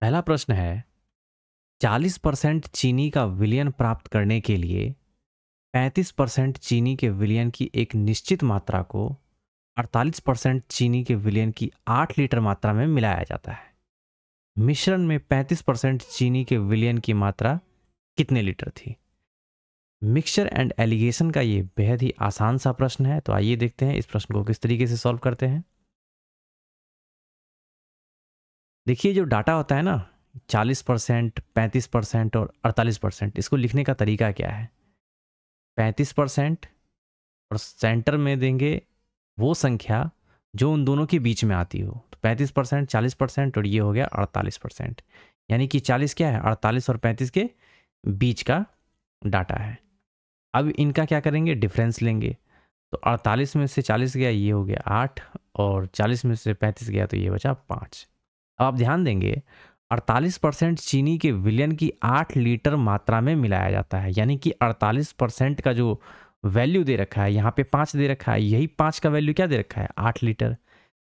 पहला प्रश्न है 40% चीनी का विलयन प्राप्त करने के लिए 35% चीनी के विलयन की एक निश्चित मात्रा को 48% चीनी के विलयन की 8 लीटर मात्रा में मिलाया जाता है। मिश्रण में 35% चीनी के विलयन की मात्रा कितने लीटर थी? मिक्सचर एंड एलिगेशन का ये बेहद ही आसान सा प्रश्न है, तो आइए देखते हैं इस प्रश्न को किस तरीके से सॉल्व करते हैं। देखिए जो डाटा होता है ना 40%, 35% और 48%, इसको लिखने का तरीका क्या है? 35% और सेंटर में देंगे वो संख्या जो उन दोनों के बीच में आती हो। तो 35%, 40% और ये हो गया 48%, यानी कि 40 क्या है? 48 और 35 के बीच का डाटा है। अब इनका क्या करेंगे? डिफरेंस लेंगे। तो 48 में से 40 गया, ये हो गया 8, और 40 में से 35 गया तो ये बचा 5। अब आप ध्यान देंगे 48% चीनी के विलयन की 8 लीटर मात्रा में मिलाया जाता है, यानी कि 48% का जो वैल्यू दे रखा है, यहाँ पे 5 दे रखा है, यही 5 का वैल्यू क्या दे रखा है? 8 लीटर।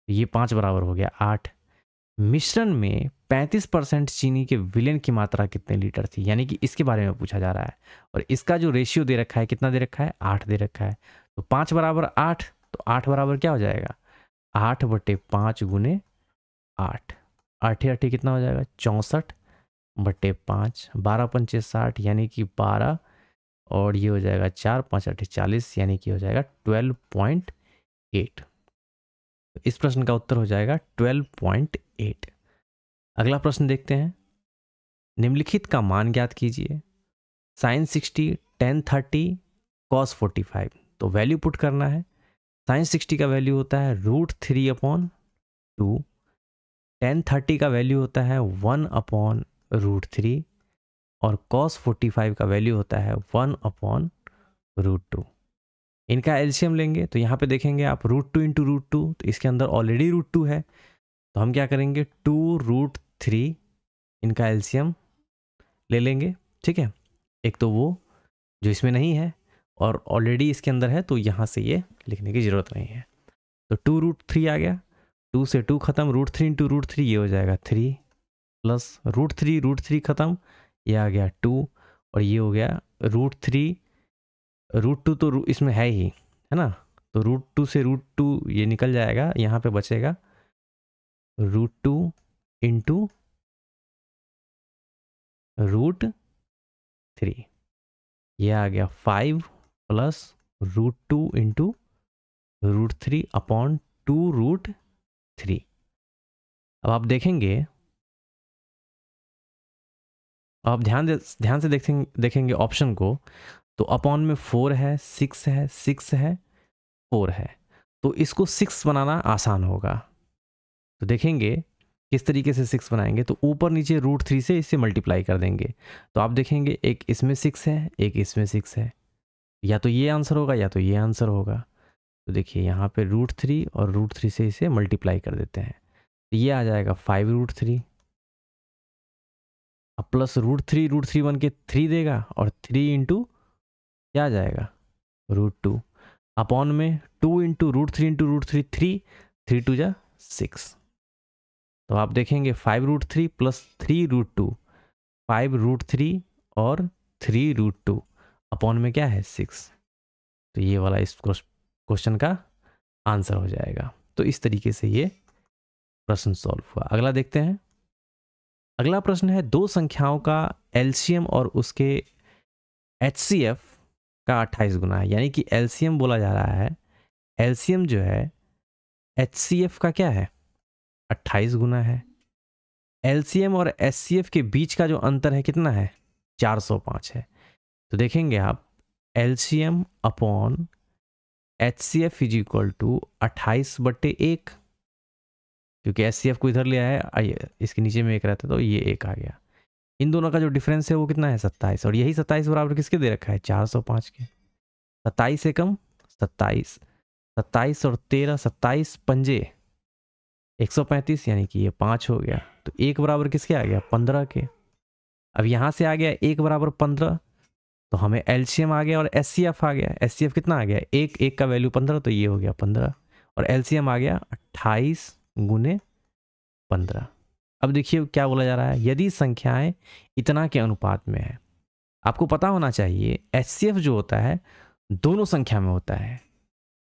ये 5 बराबर हो गया 8। मिश्रण में 35% चीनी के विलयन की मात्रा कितने लीटर थी, यानी कि इसके बारे में पूछा जा रहा है। और इसका जो रेशियो दे रखा है कितना दे रखा है? 8 दे रखा है। तो 5 बराबर 8, तो 8 बराबर क्या हो जाएगा? 8/5 गुने 8, 8 8 कितना हो जाएगा? 64/5, 12 पंचे 60, यानी कि 12, और ये हो जाएगा 4 5 8 40, यानी कि हो जाएगा 12.8। तो इस प्रश्न का उत्तर हो जाएगा 12.8। अगला प्रश्न देखते हैं। निम्नलिखित का मान ज्ञात कीजिए। sin 60, tan 30, cos 45। तो वैल्यू पुट करना है। sin 60 का वैल्यू होता है √3/2, tan 30 का वैल्यू होता है 1/√3, और cos 45 का वैल्यू होता है 1/√2। इनका एलसीएम लेंगे तो यहाँ पे देखेंगे आप √2 इंटू √2, तो इसके अंदर ऑलरेडी √2 है, तो हम क्या करेंगे 2√3, इनका एलसीएम ले लेंगे। ठीक है, एक तो वो जो इसमें नहीं है और ऑलरेडी इसके अंदर है, तो यहाँ से ये लिखने की ज़रूरत नहीं है। तो 2√3 आ गया, 2 से 2 खत्म, √3 इंटू √3 ये हो जाएगा 3, प्लस √3 खत्म, ये आ गया 2, और ये हो गया √3, √2 तो इसमें है ही, है ना, तो √2 से √2 ये निकल जाएगा, यहाँ पे बचेगा √2 इंटू √3, ये आ गया 5 प्लस √2 इंटू √3/2√3। अब आप देखेंगे, आप ध्यान से देखेंगे ऑप्शन को, तो अपॉन में 4 है, 6 है, 6 है, 4 है, तो इसको 6 बनाना आसान होगा। तो देखेंगे किस तरीके से 6 बनाएंगे, तो ऊपर नीचे √3 से इसे मल्टीप्लाई कर देंगे। तो आप देखेंगे एक इसमें 6 है, एक इसमें 6 है, या तो ये आंसर होगा या तो ये आंसर होगा। तो देखिए यहाँ पे √3 और √3 से इसे मल्टीप्लाई कर देते हैं, तो ये आ जाएगा 5√3, अब प्लस √3 बन के 3 देगा, और 3 इंटू क्या आ जाएगा? √2, अपॉन में 2 इंटू √3 3, 3 2 जा 6। तो आप देखेंगे 5√3 प्लस 3√2, 5√3 और 3√2, अपॉन में क्या है? 6। तो ये वाला इस क्वेश्चन का आंसर हो जाएगा। तो इस तरीके से ये प्रश्न सॉल्व हुआ। अगला देखते हैं। अगला प्रश्न है, दो संख्याओं का एलसीएम और उसके एचसीएफ का 28 गुना है, यानी कि एलसीएम बोला जा रहा है, एलसीएम जो है एचसीएफ का क्या है? 28 गुना है। एलसीएम और एचसीएफ के बीच का जो अंतर है कितना है? 405 है। तो देखेंगे आप LCM upon HCF is equal to 28/1, क्योंकि एचसीएफ को इधर ले आया है, इसके नीचे में एक रहता है, तो ये 1 आ गया। इन दोनों का जो डिफरेंस है वो कितना है? 27, और यही 27 बराबर किसके दे रखा है? 405 के। 27 से कम 27, 27 और 13, 27 पंजे 135, यानी कि ये 5 हो गया। तो 1 बराबर किसके आ गया? 15 के। अब यहाँ से आ गया 1 बराबर 15, तो हमें एलसीएम आ गया और एचसीएफ आ गया। एचसीएफ कितना आ गया? 1 का वैल्यू 15, तो ये हो गया 15, और एलसीएम आ गया 28 गुने 15। अब देखिए क्या बोला जा रहा है, यदि संख्याएं इतना के अनुपात में है। आपको पता होना चाहिए HCF जो होता है दोनों संख्या में होता है।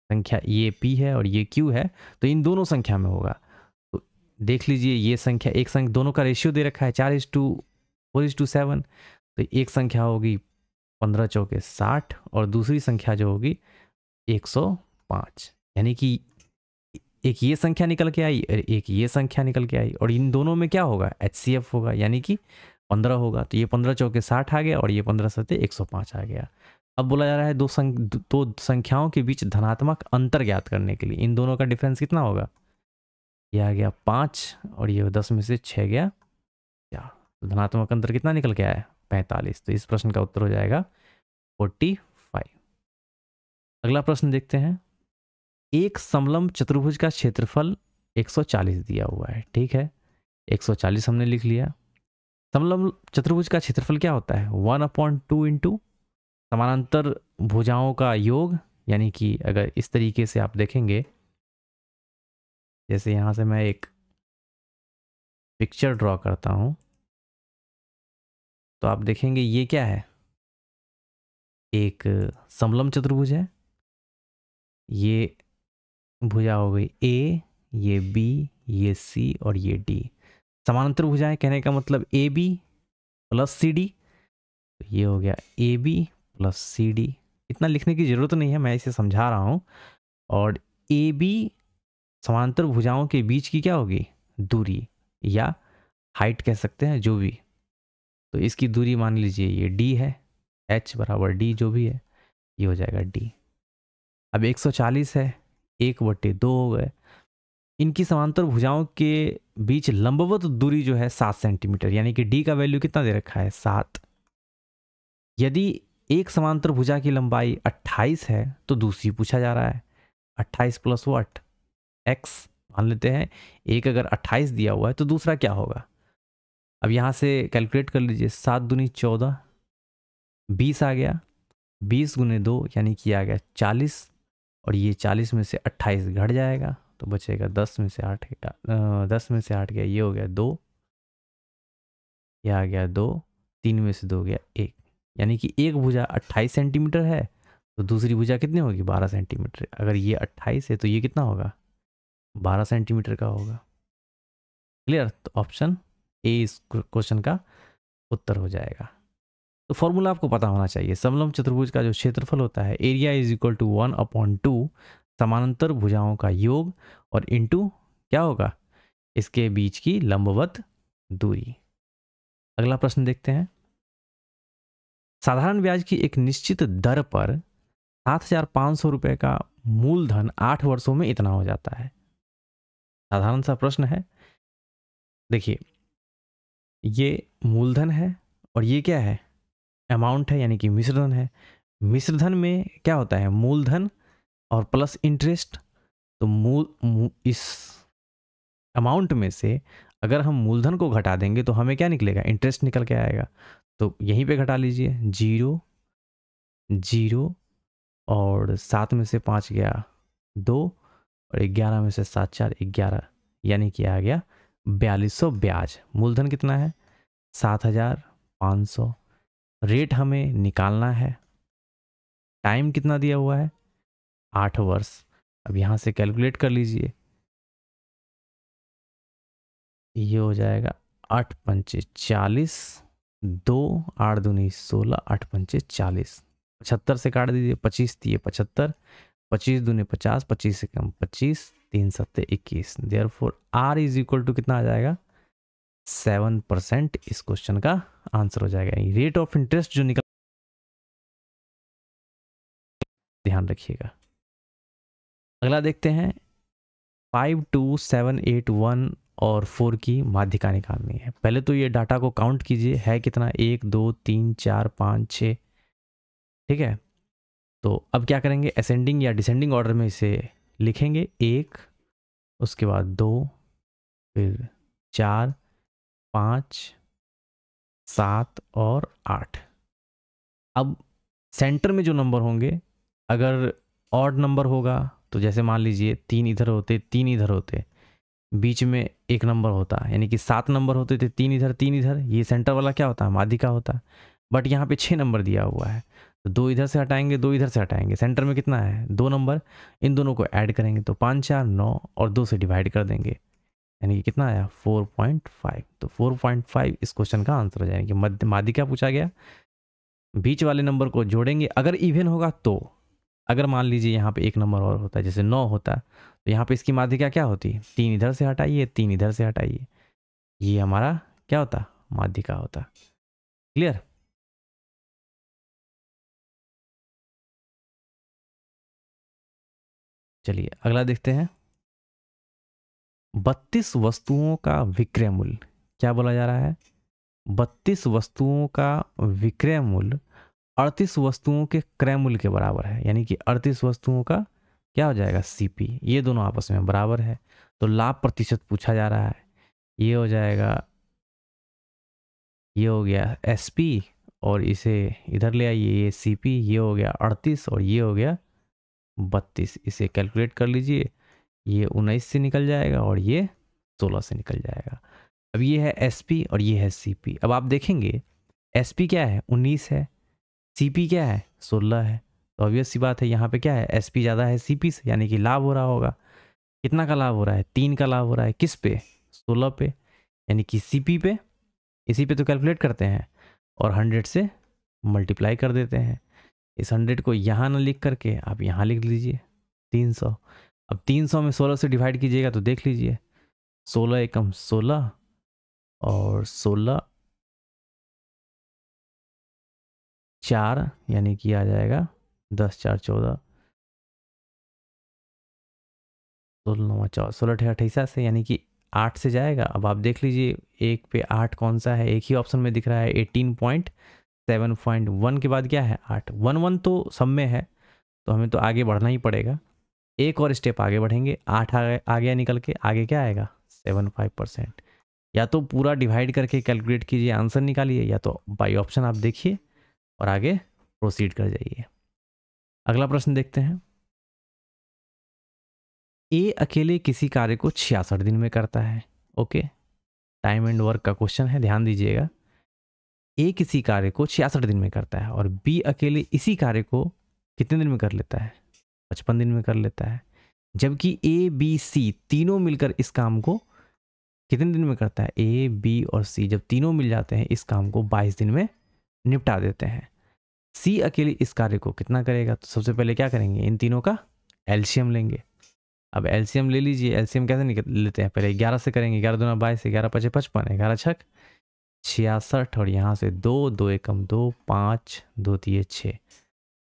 संख्या ये P है और ये Q है, तो इन दोनों संख्या में होगा। तो देख लीजिए ये संख्या, एक संख्या दोनों का रेशियो दे रखा है 4:4:7, तो एक संख्या होगी 15 चौके 60 और दूसरी संख्या जो होगी 105, यानी कि एक ये संख्या निकल के आई और एक ये संख्या निकल के आई, और इन दोनों में क्या होगा, HCF होगा, यानी कि 15 होगा। तो ये 15 चौके 60 आ गया और ये 15 सत्ते 105 आ गया। अब बोला जा रहा है दो संख्याओं के बीच धनात्मक अंतर ज्ञात करने के लिए इन दोनों का डिफरेंस कितना होगा। ये आ गया 5 और ये 10 में से 6 गया क्या, तो धनात्मक अंतर कितना निकल के आया 45। तो इस प्रश्न का उत्तर हो जाएगा 45। अगला प्रश्न देखते हैं। एक समलंब चतुर्भुज का क्षेत्रफल 140 दिया हुआ है, ठीक है, 140 हमने लिख लिया। समलंब चतुर्भुज का क्षेत्रफल क्या होता है, 1/2 इंटू समानांतर भुजाओं का योग, यानी कि अगर इस तरीके से आप देखेंगे, जैसे यहां से मैं एक पिक्चर ड्रॉ करता हूं, तो आप देखेंगे ये क्या है, एक समलंब चतुर्भुज है। ये भुजा हो गई A, ये B, ये C और ये D। समानांतर भुजाएं कहने का मतलब AB प्लस CD, तो ये हो गया AB प्लस CD। इतना लिखने की जरूरत नहीं है, मैं इसे समझा रहा हूं। और AB समांतर भुजाओं के बीच की क्या होगी, दूरी या हाइट कह सकते हैं, जो भी। तो इसकी दूरी मान लीजिए ये D है, H बराबर D जो भी है, ये हो जाएगा D। अब 140 है, 1/2 हो गए। इनकी समांतर भुजाओं के बीच लंबवत दूरी जो है 7 सेंटीमीटर, यानी कि D का वैल्यू कितना दे रखा है 7। यदि एक समांतर भुजा की लंबाई 28 है तो दूसरी पूछा जा रहा है 28 प्लस व्हाट, x मान लेते हैं। एक अगर 28 दिया हुआ है तो दूसरा क्या होगा। अब यहां से कैलकुलेट कर लीजिए, 7 दूनी 14, 20 आ गया, 20 गुने 2 यानी कि आ गया 40, और ये 40 में से 28 घट जाएगा तो बचेगा 10 में से 8 गया, 10 में से 8 गया, ये हो गया 2, ये आ गया 2, 3 में से 2 गया 1, यानी कि एक भुजा 28 सेंटीमीटर है तो दूसरी भुजा कितनी होगी 12 सेंटीमीटर। अगर ये 28 है तो ये कितना होगा 12 सेंटीमीटर का होगा। क्लियर, तो ऑप्शन ए इस क्वेश्चन का उत्तर हो जाएगा। तो फॉर्मूला आपको पता होना चाहिए, समलंब चतुर्भुज का जो क्षेत्रफल होता है एरिया इज इक्वल टू 1/2 समानांतर भुजाओं का योग और इनटू क्या होगा, इसके बीच की लंबवत दूरी। अगला प्रश्न देखते हैं। साधारण ब्याज की एक निश्चित दर पर 7,500 रुपए का मूलधन 8 वर्षों में इतना हो जाता है। साधारण सा प्रश्न है। देखिए ये मूलधन है और ये क्या है, अमाउंट है, यानी कि मिश्रधन है। मिश्रधन में क्या होता है, मूलधन और प्लस इंटरेस्ट। तो इस अमाउंट में से अगर हम मूलधन को घटा देंगे तो हमें क्या निकलेगा, इंटरेस्ट निकल के आएगा। तो यहीं पे घटा लीजिए, 0 0 और 7 में से 5 गया 2 और 11 में से 7 4 11, यानी कि आ गया 4200 ब्याज। मूलधन कितना है 7,500। रेट हमें निकालना है, टाइम कितना दिया हुआ है 8 वर्ष। अब यहाँ से कैलकुलेट कर लीजिए, ये हो जाएगा 8 पंचे 40, 2 8 दूनी 16, 8 पंचे 40, 75 से काट दीजिए, 25 दिए 75, 25 दूनी 50, 25 से कम 25, 3 सत्ते 21। Therefore R is equal to कितना आ जाएगा 7%। इस क्वेश्चन का आंसर हो जाएगा। रेट ऑफ इंटरेस्ट जो निकल, ध्यान रखिएगा। अगला देखते हैं 5 2 7 8 1 और 4 की माध्यिका निकालनी है। पहले तो ये डाटा को काउंट कीजिए, है कितना 1 2 3 4 5 6, ठीक है। तो अब क्या करेंगे, असेंडिंग या डिसेंडिंग ऑर्डर में इसे लिखेंगे, 1 उसके बाद 2 फिर 4 5 7 और 8। अब सेंटर में जो नंबर होंगे, अगर ऑड नंबर होगा तो जैसे मान लीजिए 3 इधर होते 3 इधर होते, बीच में एक नंबर होता, यानी कि 7 नंबर होते थे, 3 इधर 3 इधर, ये सेंटर वाला क्या होता है, माध्यिका होता। बट यहाँ पे 6 नंबर दिया हुआ है, तो 2 इधर से हटाएंगे, 2 इधर से हटाएंगे, सेंटर में कितना है 2 नंबर, इन दोनों को ऐड करेंगे तो 5 4 9 और 2 से डिवाइड कर देंगे, यानी कि कितना आया 4.5। तो 4.5 इस क्वेश्चन का आंसर हो जाएगा। माध्यिका पूछा गया, बीच वाले नंबर को जोड़ेंगे, अगर इवन होगा तो, अगर मान लीजिए यहाँ पे एक नंबर और होता है जैसे 9 होता, तो यहाँ पे इसकी माध्यिका क्या होती, 3 इधर से हटाइए 3 इधर से हटाइए, ये हमारा क्या होता, माध्यिका होता। क्लियर। चलिए अगला देखते हैं। 32 वस्तुओं का विक्रय मूल्य, क्या बोला जा रहा है, 32 वस्तुओं का विक्रय मूल्य 38 वस्तुओं के क्रय मूल्य के बराबर है, यानी कि 38 वस्तुओं का क्या हो जाएगा सीपी, ये दोनों आपस में बराबर है। तो लाभ प्रतिशत पूछा जा रहा है, ये हो जाएगा, ये हो गया एसपी और इसे इधर ले आइए, ये सीपी, ये हो गया 38 और ये हो गया 32, इसे कैलकुलेट कर लीजिए, ये 19 से निकल जाएगा और ये 16 से निकल जाएगा। अब ये है एसपी और ये है सीपी। अब आप देखेंगे एसपी क्या है 19 है, सीपी क्या है 16 है, तो ऑब्वियस सी बात है यहाँ पे क्या है एसपी ज़्यादा है सीपी से, यानी कि लाभ हो रहा होगा। कितना का लाभ हो रहा है 3 का लाभ हो रहा है, किस पे 16 पे, यानी कि सीपी पे, इसी पे तो कैलकुलेट करते हैं और 100 से मल्टीप्लाई कर देते हैं। इस 100 को यहाँ ना लिख करके आप यहाँ लिख लीजिए 300। अब 300 में 16 से डिवाइड कीजिएगा तो देख लीजिए 16 एकम 16 और 16 4, यानी कि आ जाएगा 10 4 14, 16 9 14 16 28 से, यानी कि 8 से जाएगा। अब आप देख लीजिए एक पे 8 कौन सा है, एक ही ऑप्शन में दिख रहा है 18.7.1 के बाद क्या है 8, 1 1 तो सब में है, तो हमें तो आगे बढ़ना ही पड़ेगा, एक और स्टेप आगे बढ़ेंगे, 8 आ गया निकल के, आगे क्या आएगा 75%। या तो पूरा डिवाइड करके कैलकुलेट कीजिए आंसर निकालिए, या तो बाई ऑप्शन आप देखिए और आगे प्रोसीड कर जाइए। अगला प्रश्न देखते हैं। ए अकेले किसी कार्य को 66 दिन में करता है। ओके, टाइम एंड वर्क का क्वेश्चन है, ध्यान दीजिएगा। ए किसी कार्य को 66 दिन में करता है और बी अकेले इसी कार्य को कितने दिन में कर लेता है, 55 दिन में कर लेता है। जबकि ए बी सी तीनों मिलकर इस काम को कितने दिन में करता है, ए बी और सी जब तीनों मिल जाते हैं इस काम को 22 दिन में निपटा देते हैं। सी अकेले इस कार्य को कितना करेगा, तो सबसे पहले क्या करेंगे, इन तीनों का एलसीएम लेंगे। अब एलसीएम ले लीजिए, एलसीएम कैसे निकल लेते हैं, पहले 11 से करेंगे, 11 दूना 22, 11 पचे 55, 11 छक 66 और यहाँ से 2 2 एकम 2 5 2 तिये 6,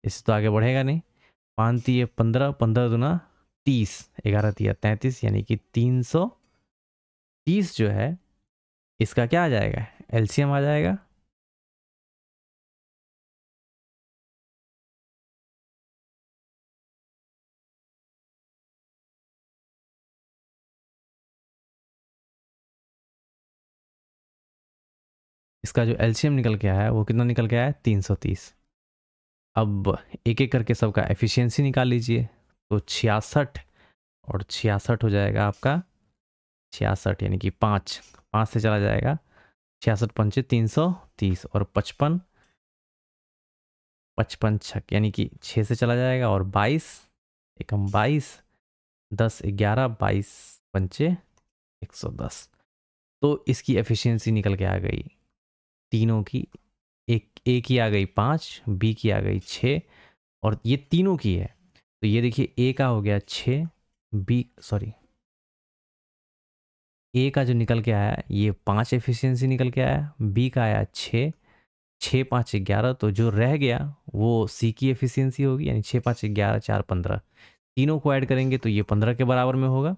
इससे तो आगे बढ़ेगा नहीं, 5 तिये 15 15 दूना 30, 11 तिया 33, यानी कि 330 जो है इसका क्या आ जाएगा, एलसीएम आ जाएगा। इसका जो एलसीएम निकल के आया है वो कितना निकल के आया है 330। अब एक एक करके सबका एफिशिएंसी निकाल लीजिए, तो 66 और 66 हो जाएगा आपका 66, यानी कि 5 5 से चला जाएगा, 66 पंचे 330 और 55 55 छक, यानी कि 6 से चला जाएगा और 22 एकम 22, 10 11 22 पंचे 110। तो इसकी एफिशिएंसी निकल के आ गई तीनों की, एक ए की आ गई 5, बी की आ गई 6 और ये तीनों की है। तो ये देखिए ए का हो गया 6, बी सॉरी ए का जो निकल के आया ये 5 एफिशिएंसी निकल के आया, बी का आया 6 6 5 11, तो जो रह गया वो सी की एफिशिएंसी होगी, यानी 6 5 11 4 15, तीनों को ऐड करेंगे तो ये 15 के बराबर में होगा।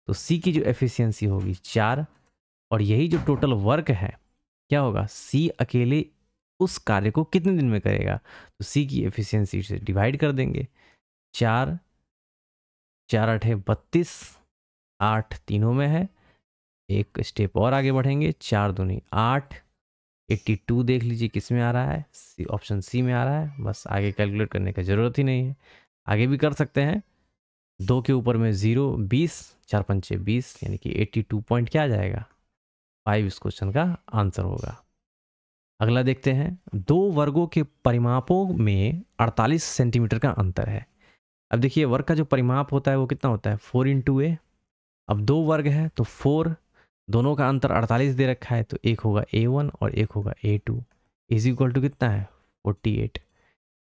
तो सी की जो एफिशिएंसी होगी 4, और यही जो टोटल वर्क है क्या होगा, सी अकेले उस कार्य को कितने दिन में करेगा, तो सी की एफिशिएंसी से डिवाइड कर देंगे, 4 4 8 32, 8 तीनों में है, एक स्टेप और आगे बढ़ेंगे, 4 दूनी 8, 82 देख लीजिए किस में आ रहा है, ऑप्शन सी में आ रहा है। बस आगे कैलकुलेट करने का ज़रूरत ही नहीं है, आगे भी कर सकते हैं 2 के ऊपर में 0, 20, 4 पंचे 20, यानी कि 82 पॉइंट क्या आ जाएगा 5 इस क्वेश्चन का आंसर होगा। अगला देखते हैं, 2 वर्गों के परिमापों में 48 सेंटीमीटर का अंतर है। अब देखिए वर्ग का जो परिमाप होता है वो कितना होता है 4 इंटू ए। अब 2 वर्ग है तो 4, दोनों का अंतर 48 दे रखा है, तो एक होगा A1 और एक होगा A2 इज इक्वल टू कितना है 48।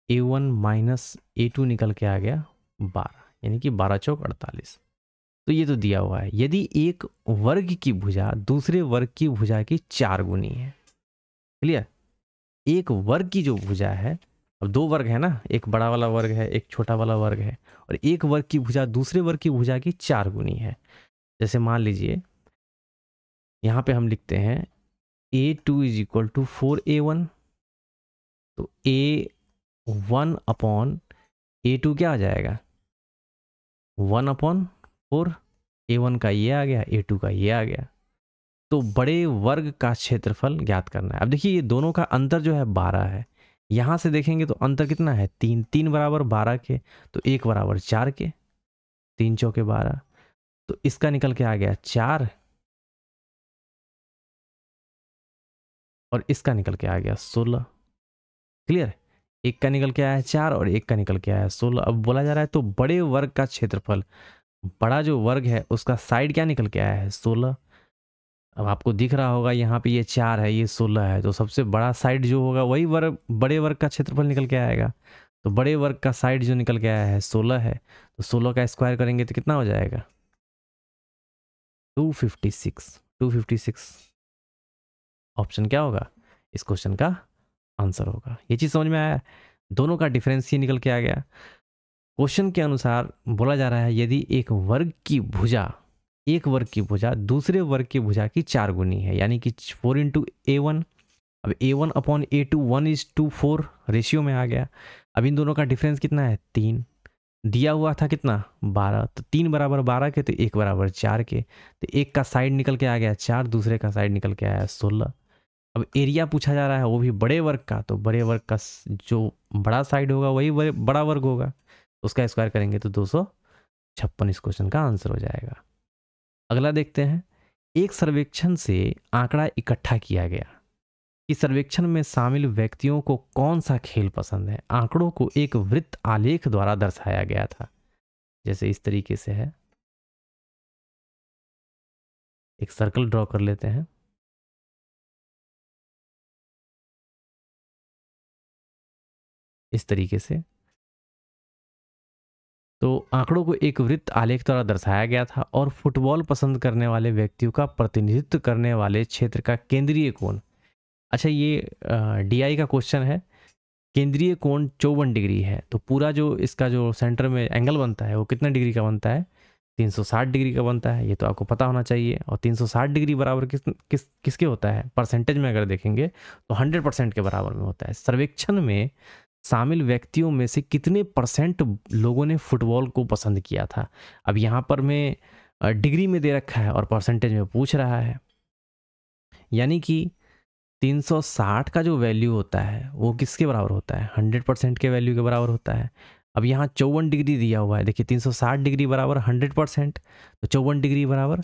A1 माइनस A2 निकल के आ गया 12, यानी कि 12 चौक 48। तो ये तो दिया हुआ है, यदि एक वर्ग की भुजा दूसरे वर्ग की भुजा की 4 गुनी है। क्लियर, एक वर्ग की जो भुजा है, अब 2 वर्ग है ना, एक बड़ा वाला वर्ग है एक छोटा वाला वर्ग है, और एक वर्ग की भुजा दूसरे वर्ग की भुजा की 4 गुनी है। जैसे मान लीजिए यहाँ पे हम लिखते हैं A2 is equal to 4A1, तो A1 अपॉन A2 क्या आ जाएगा 1 अपॉन 4। A1 का ये आ गया, A2 का ये आ गया। तो बड़े वर्ग का क्षेत्रफल ज्ञात करना है। अब देखिए ये दोनों का अंतर जो है 12 है, यहाँ से देखेंगे तो अंतर कितना है 3, 3 बराबर 12 के, तो 1 बराबर 4 के, 3 चौके 12, तो इसका निकल के आ गया 4 और इसका निकल के आ गया 16। क्लियर, एक का निकल के आया 4 और एक का निकल के आया 16। अब बोला जा रहा है तो बड़े वर्ग का क्षेत्रफल, बड़ा जो वर्ग है उसका साइड क्या निकल के आया है 16। अब आपको दिख रहा होगा यहाँ पे ये 4 है ये 16 है, तो सबसे बड़ा साइड जो होगा वही वर्ग, बड़े वर्ग का क्षेत्रफल निकल के आएगा। तो बड़े वर्ग का साइड जो निकल के आया है 16 है, तो 16 का स्क्वायर करेंगे तो कितना हो जाएगा 256। 256 ऑप्शन क्या होगा इस क्वेश्चन का आंसर होगा। ये चीज़ समझ में आया, दोनों का डिफरेंस ही निकल के आ गया। क्वेश्चन के अनुसार बोला जा रहा है यदि एक वर्ग की भुजा दूसरे वर्ग की भुजा की 4 गुनी है, यानी कि 4 इंटू A1। अब A1 अपॉन A2 1:4 रेशियो में आ गया। अब इन दोनों का डिफरेंस कितना है 3, दिया हुआ था कितना 12, तो 3 बराबर 12 के, तो 1 बराबर 4 के, तो एक का साइड निकल के आ गया 4, दूसरे का साइड निकल के आया 16। अब एरिया पूछा जा रहा है वो भी बड़े वर्ग का, तो बड़े वर्ग का जो बड़ा साइड होगा वही बड़ा वर्ग होगा, उसका स्क्वायर करेंगे तो 256 इस क्वेश्चन का आंसर हो जाएगा। अगला देखते हैं, एक सर्वेक्षण से आंकड़ा इकट्ठा किया गया कि सर्वेक्षण में शामिल व्यक्तियों को कौन सा खेल पसंद है। आंकड़ों को एक वृत्त आलेख द्वारा दर्शाया गया था, जैसे इस तरीके से है, एक सर्कल ड्रॉ कर लेते हैं। इस तरीके से तो आंकड़ों को एक वृत्त आलेख द्वारा दर्शाया गया था, और फुटबॉल पसंद करने वाले व्यक्तियों का प्रतिनिधित्व करने वाले क्षेत्र का केंद्रीय कोण, अच्छा ये DI का क्वेश्चन है, केंद्रीय कोण 54 डिग्री है, तो पूरा जो इसका जो सेंटर में एंगल बनता है वो कितना डिग्री का बनता है 360 डिग्री का बनता है। ये तो आपको पता होना चाहिए। और 360 डिग्री बराबर किसके होता है, परसेंटेज में अगर देखेंगे तो 100% के बराबर में होता है। सर्वेक्षण में शामिल व्यक्तियों में से कितने % लोगों ने फुटबॉल को पसंद किया था। अब यहाँ पर मैं डिग्री में दे रखा है और परसेंटेज में पूछ रहा है, यानी कि 360 का जो वैल्यू होता है वो किसके बराबर होता है 100% के वैल्यू के बराबर होता है। अब यहाँ 54 डिग्री दिया हुआ है, देखिए 360 डिग्री बराबर 100%, तो 54 डिग्री बराबर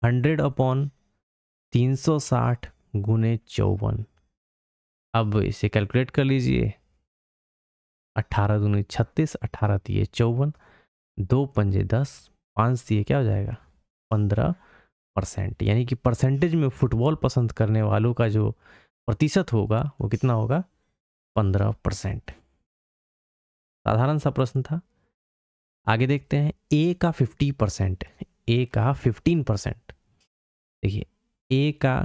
100 अपॉन 360 गुने 54। अब इसे कैलकुलेट कर लीजिए, 18 दूनी 36, 18 दिए 54, 2 पंजे 10, 5 दिए क्या हो जाएगा 15%, यानी कि परसेंटेज में फुटबॉल पसंद करने वालों का जो प्रतिशत होगा वो कितना होगा 15%। साधारण सा प्रश्न था। आगे देखते हैं, ए का 50%, ए का 15%, देखिए ए का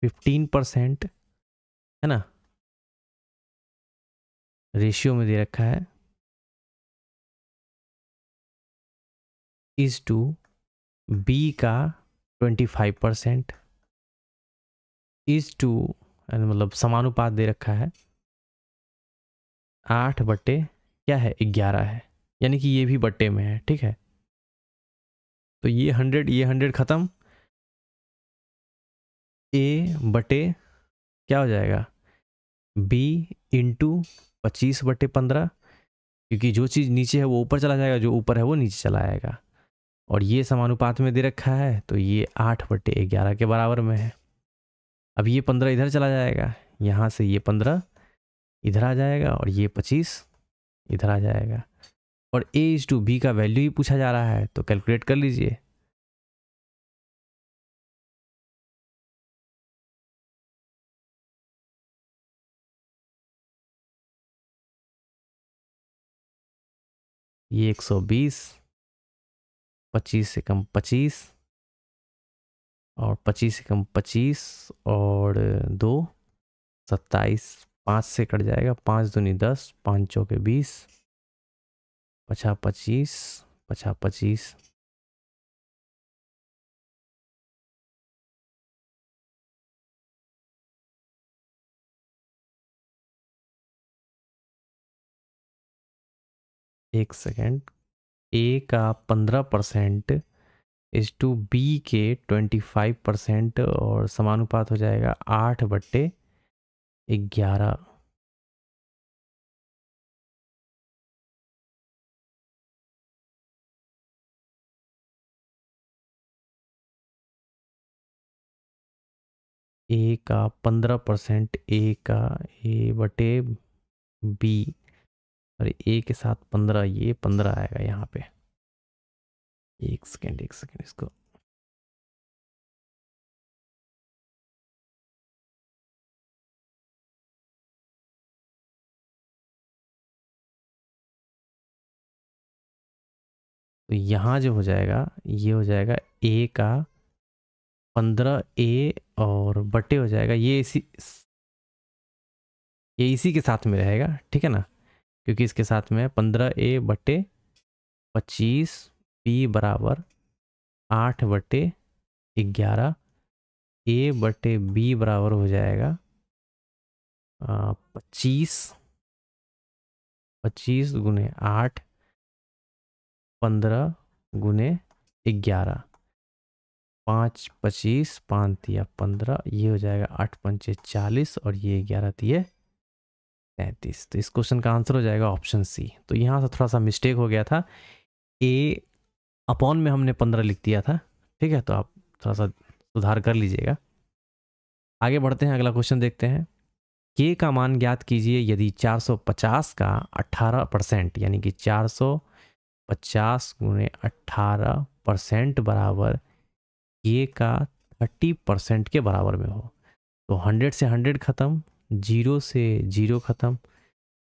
15% है ना, रेशियो में दे रखा है इज टू बी का 25% इज टू, मतलब समानुपात दे रखा है 8 बट्टे क्या है 11 है, यानी कि ये भी बट्टे में है। ठीक है, तो ये 100 खत्म, ए बटे क्या हो जाएगा बी इंटू 25/15, क्योंकि जो चीज़ नीचे है वो ऊपर चला जाएगा, जो ऊपर है वो नीचे चला आएगा। और ये समानुपात में दे रखा है तो ये 8/11 के बराबर में है। अब ये 15 इधर चला जाएगा, यहाँ से ये 15 इधर आ जाएगा और ये 25 इधर आ जाएगा। और A/B का वैल्यू ही पूछा जा रहा है तो कैलकुलेट कर लीजिए। ये 120, 25 से कम 25 और 25 से कम 25 और 2 27, 5 से कट जाएगा, 5 दूनी 10, 5 चौके 20, 50 25, 50 25, एक सेकेंड। ए का 15% इज टू बी के 25% और समानुपात हो जाएगा 8/11। ए का 15% A/B और ए के साथ 15, ये 15 आएगा यहाँ पे। एक सेकेंड इसको। तो यहाँ जो हो जाएगा ये हो जाएगा ए का 15A और बटे हो जाएगा ये इसी के साथ में रहेगा, ठीक है ना, क्योंकि इसके साथ में 15A/25B बराबर 8/11। A/B बराबर हो जाएगा 25, 25 गुने 8, 15 गुने 11, 5 25, 5 तिया 15, ये हो जाएगा 8 पंचे 40 और ये 11 तिये 33। तो इस क्वेश्चन का आंसर हो जाएगा ऑप्शन सी। तो यहाँ से थोड़ा सा मिस्टेक हो गया था, ए अपॉन में हमने 15 लिख दिया था, ठीक है, तो आप थोड़ा सा सुधार कर लीजिएगा। आगे बढ़ते हैं, अगला क्वेश्चन देखते हैं। के का मान ज्ञात कीजिए यदि 450 का 18% यानी कि 450 गुने 18% बराबर के का 30% के बराबर में हो। तो 100 से 100 खत्म, 0 से 0 खत्म,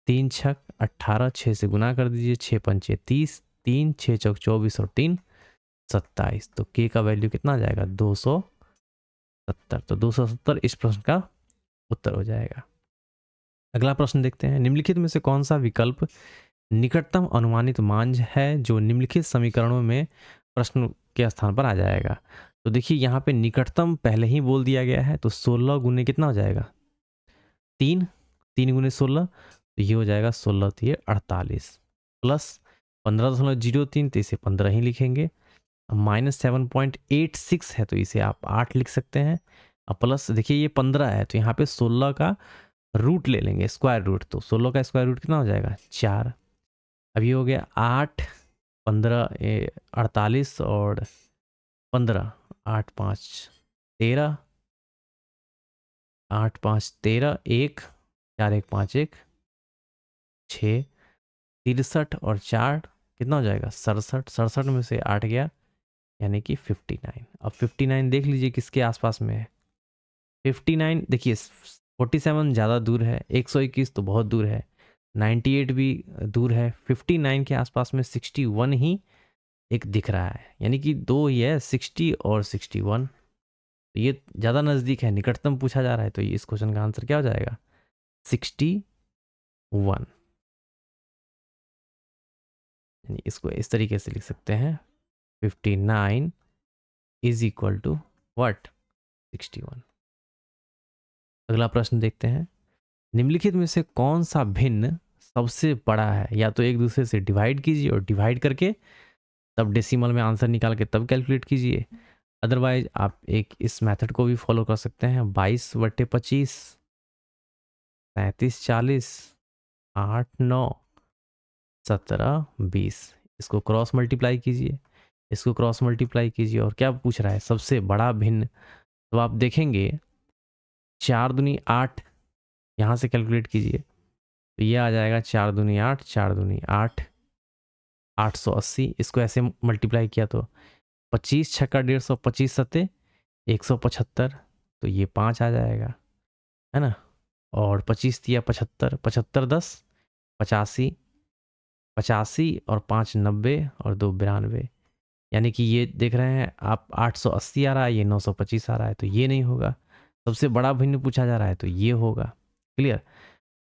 3 छक 18, 6 से गुना कर दीजिए, 6 पंचे 30, 3 6 चौक 24 और 3 27। तो के का वैल्यू कितना आ जाएगा 270। तो 270 इस प्रश्न का उत्तर हो जाएगा। अगला प्रश्न देखते हैं। निम्नलिखित में से कौन सा विकल्प निकटतम अनुमानित मान है जो निम्नलिखित समीकरणों में प्रश्न के स्थान पर आ जाएगा। तो देखिए यहाँ पे निकटतम पहले ही बोल दिया गया है, तो 16 गुने कितना हो जाएगा 3, 3 गुने 16, तो ये हो जाएगा 16 3 48 प्लस 15.03, तो इसे 15 ही लिखेंगे। -7.86 है तो इसे आप 8 लिख सकते हैं। अब प्लस देखिए ये 15 है तो यहाँ पे 16 का रूट ले लेंगे, स्क्वायर रूट, तो 16 का स्क्वायर रूट कितना हो जाएगा 4। अब ये हो गया 8 15 48 और 15, 8 5 13, 8 5 13, 1 4 1 5 1 6 63 और 4 कितना हो जाएगा 67। 67 में से 8 गया यानी कि 59। अब 59 देख लीजिए किसके आसपास में है। 59 देखिए 47 ज़्यादा दूर है, 121 तो बहुत दूर है, 98 भी दूर है, 59 के आसपास में 61 ही एक दिख रहा है, यानी कि दो ही है 60 और 61। तो ये ज़्यादा नज़दीक है, निकटतम पूछा जा रहा है, तो ये इस क्वेश्चन का आंसर क्या हो जाएगा 61। यानी इसको इस तरीके से लिख सकते हैं 59 इज इक्वल टू व्हाट 61। अगला प्रश्न देखते हैं। निम्नलिखित में से कौन सा भिन्न सबसे बड़ा है। या तो एक दूसरे से डिवाइड कीजिए और डिवाइड करके तब डेसिमल में आंसर निकाल के तब कैलकुलेट कीजिए, अदरवाइज आप एक इस मेथड को भी फॉलो कर सकते हैं। 22/25, 37 40, 8 9, 17 20, इसको क्रॉस मल्टीप्लाई कीजिए, इसको क्रॉस मल्टीप्लाई कीजिए, और क्या पूछ रहा है? सबसे बड़ा भिन्न। तो आप देखेंगे 4 दूनी 8, यहाँ से कैलकुलेट कीजिए तो ये आ जाएगा 4 दूनी 8, 4 दूनी 8, 880। इसको ऐसे मल्टीप्लाई किया तो 25 छक्का 150, 25 सत्ते 175, तो ये 5 आ जाएगा, है ना। और 25 दिया 75, 75 10 85, 85 और 5 90 और 2 92, यानी कि ये देख रहे हैं आप 880 आ रहा है, ये 925 आ रहा है, तो ये नहीं होगा। सबसे बड़ा भिन्न पूछा जा रहा है तो ये होगा। क्लियर।